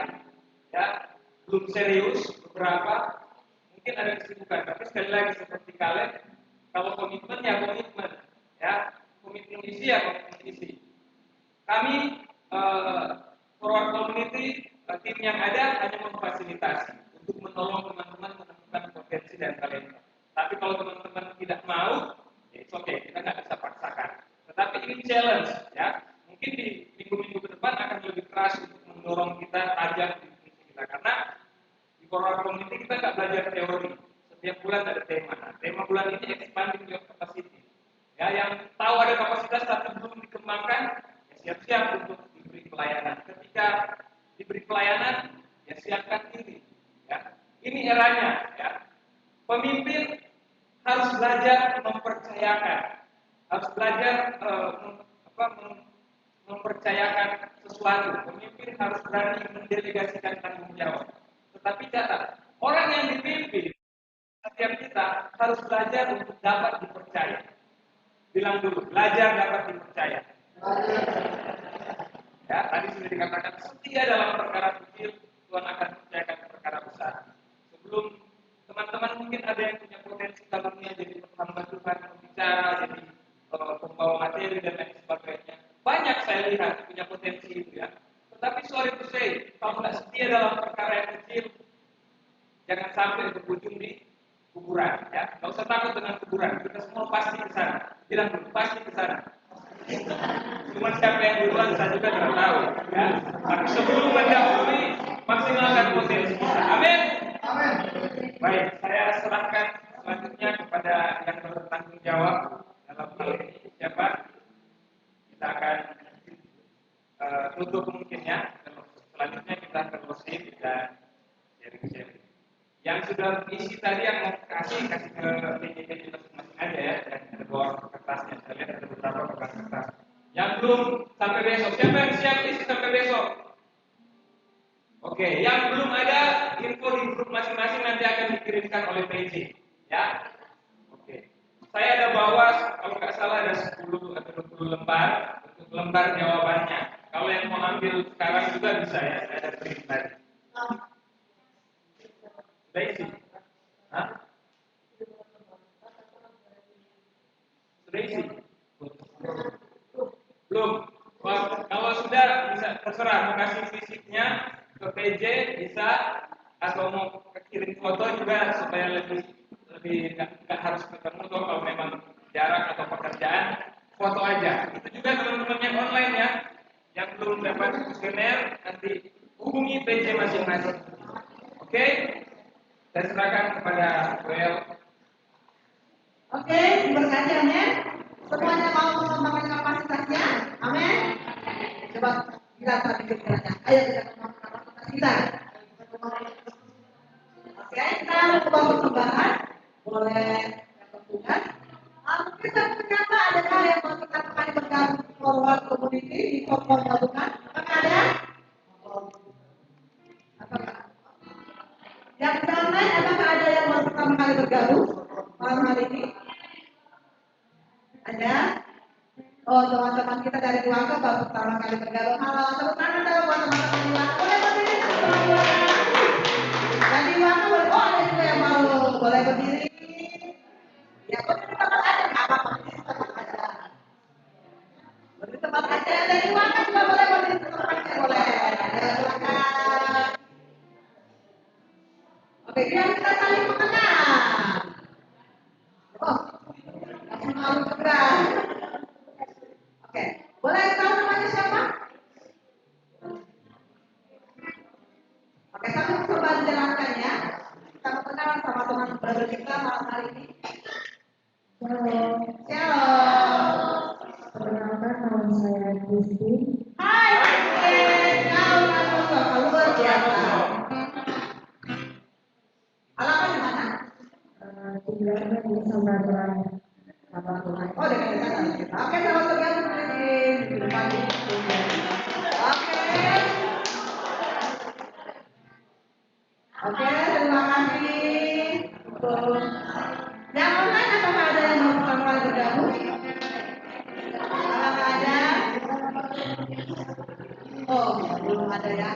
ya, belum serius beberapa, mungkin ada kesibukan. Tapi sekali lagi seperti kalian, kalau komitmen ya komitmen, ya, komitmen isi ya komitmen isi. Kami forward community tim yang ada hanya memfasilitasi untuk menolong teman-teman menemukan potensi dan talenta. Tapi kalau teman-teman tidak mau, ya oke, kita nggak bisa paksakan. Tetapi ini challenge, ya. Mungkin di minggu-minggu ke depan akan lebih keras untuk mendorong kita tajam di fungsi kita. Karena di forward community kita nggak belajar teori. Setiap bulan ada tema. Nah, tema bulan ini expanding your capacity. Ya, yang tahu ada kapasitas tapi belum dikembangkan, ya siap-siap untuk diberi pelayanan. Ketika diberi pelayanan, ya siapkan diri. Ya. Ini eranya. Ya. Pemimpin harus belajar mempercayakan, harus belajar mempercayakan sesuatu. Pemimpin harus berani mendelegasikan tanggung jawab. Tetapi catat, orang yang dipimpin setiap kita harus belajar untuk dapat dipercaya. Bilang dulu, belajar dapat dipercaya. Ya, tadi sudah dikatakan setia dalam perkara kecil, Tuhan akan percayakan perkara besar. Sebelum teman-teman mungkin ada yang punya potensi karunia jadi hamba Tuhan, pembicara, jadi pembawa materi dan lain sebagainya. Banyak saya lihat punya potensi itu ya. Tetapi sorry to say, kalau nggak setia dalam perkara yang kecil, jangan sampai berujung di kuburan. Ya, nggak usah takut dengan kuburan. Kita semua pasti ke sana. Bilang dulu, pasti ke sana. Cuma siapa yang duluan saya juga tidak tahu. Ya. Tapi sebelum mendahului, maksimalkan potensi kita. Amin. Amin. Baik, saya serahkan selanjutnya kepada yang bertanggung jawab dalam hal ini. Siapa? Kita akan tutup mungkin ya. Selanjutnya kita closing dan sharing-sharing. Yang sudah isi tadi yang mau kasih ke PJJ masing-masing aja ya. Yang ada bawa kertasnya, saya lihat ada beberapa kertas. Yang belum sampai besok, siapa yang siap isi sampai besok? Oke, yang belum ada info di grup masing-masing nanti akan dikirimkan oleh PJ, ya. Oke, saya ada bawa kalau nggak salah ada 10 atau 20 lembar untuk lembar jawabannya. Kalau yang mau ambil sekarang juga bisa ya, saya ada print tadi. Sudah isi? Hah? Sudah isi? Belum. Kalau sudah bisa terserah mau kasih fisiknya ke PJ bisa atau mau kirim foto juga supaya lebih nggak harus ketemu tuh kalau memang jarak atau pekerjaan foto aja. Itu juga teman-teman yang online ya yang belum dapat kuesioner nanti hubungi PJ masing-masing. Oke? Saya serahkan kepada Well. Oke, diberkati amin. Semuanya mau mengembangkan kapasitasnya, amin. Coba kita tadi pikirannya. Ayo kita mengembangkan kapasitas kita. Oke, kita coba perkembangan. Boleh Tuhan. Mungkin satu ternyata adakah yang mau kita kembali bergabung forward community di forward gabungan? Apakah ada? Apakah? Yang lain, apakah ada yang mau pertama kali bergabung malam hari ini? Ada? Oh, teman-teman kita dari Luangka baru pertama kali bergabung. Halo, tepuk tangan dong buat teman-teman di Luangka. Boleh berdiri teman-teman di Luangka? Dan di Luangka boleh, oh ada juga yang mau boleh berdiri. Ya, berdiri tempat aja, nggak apa-apa, berdiri tempat aja. Berdiri tempat aja, dari Luangka juga boleh berdiri tempat aja, boleh. Ya, silakan. Oke, biar kita saling mengenal. Oh, masih malu juga. Oke, boleh tahu namanya siapa? Oke, kami coba jelaskan ya. Kita mau kenalan sama teman brother kita malam hari ini. Halo, Shalom. perkenalkan nama saya Kristi. Hai, Kau luar biasa. Alamat di mana? Tinggalnya di Sambatuan. Oh, dekat sana. Oke, selamat bergabung di depan ini. Oke. Oke, terima kasih. Yang online apakah ada yang mau pertama kali bergabung? Apakah ada? Oh, belum ada ya.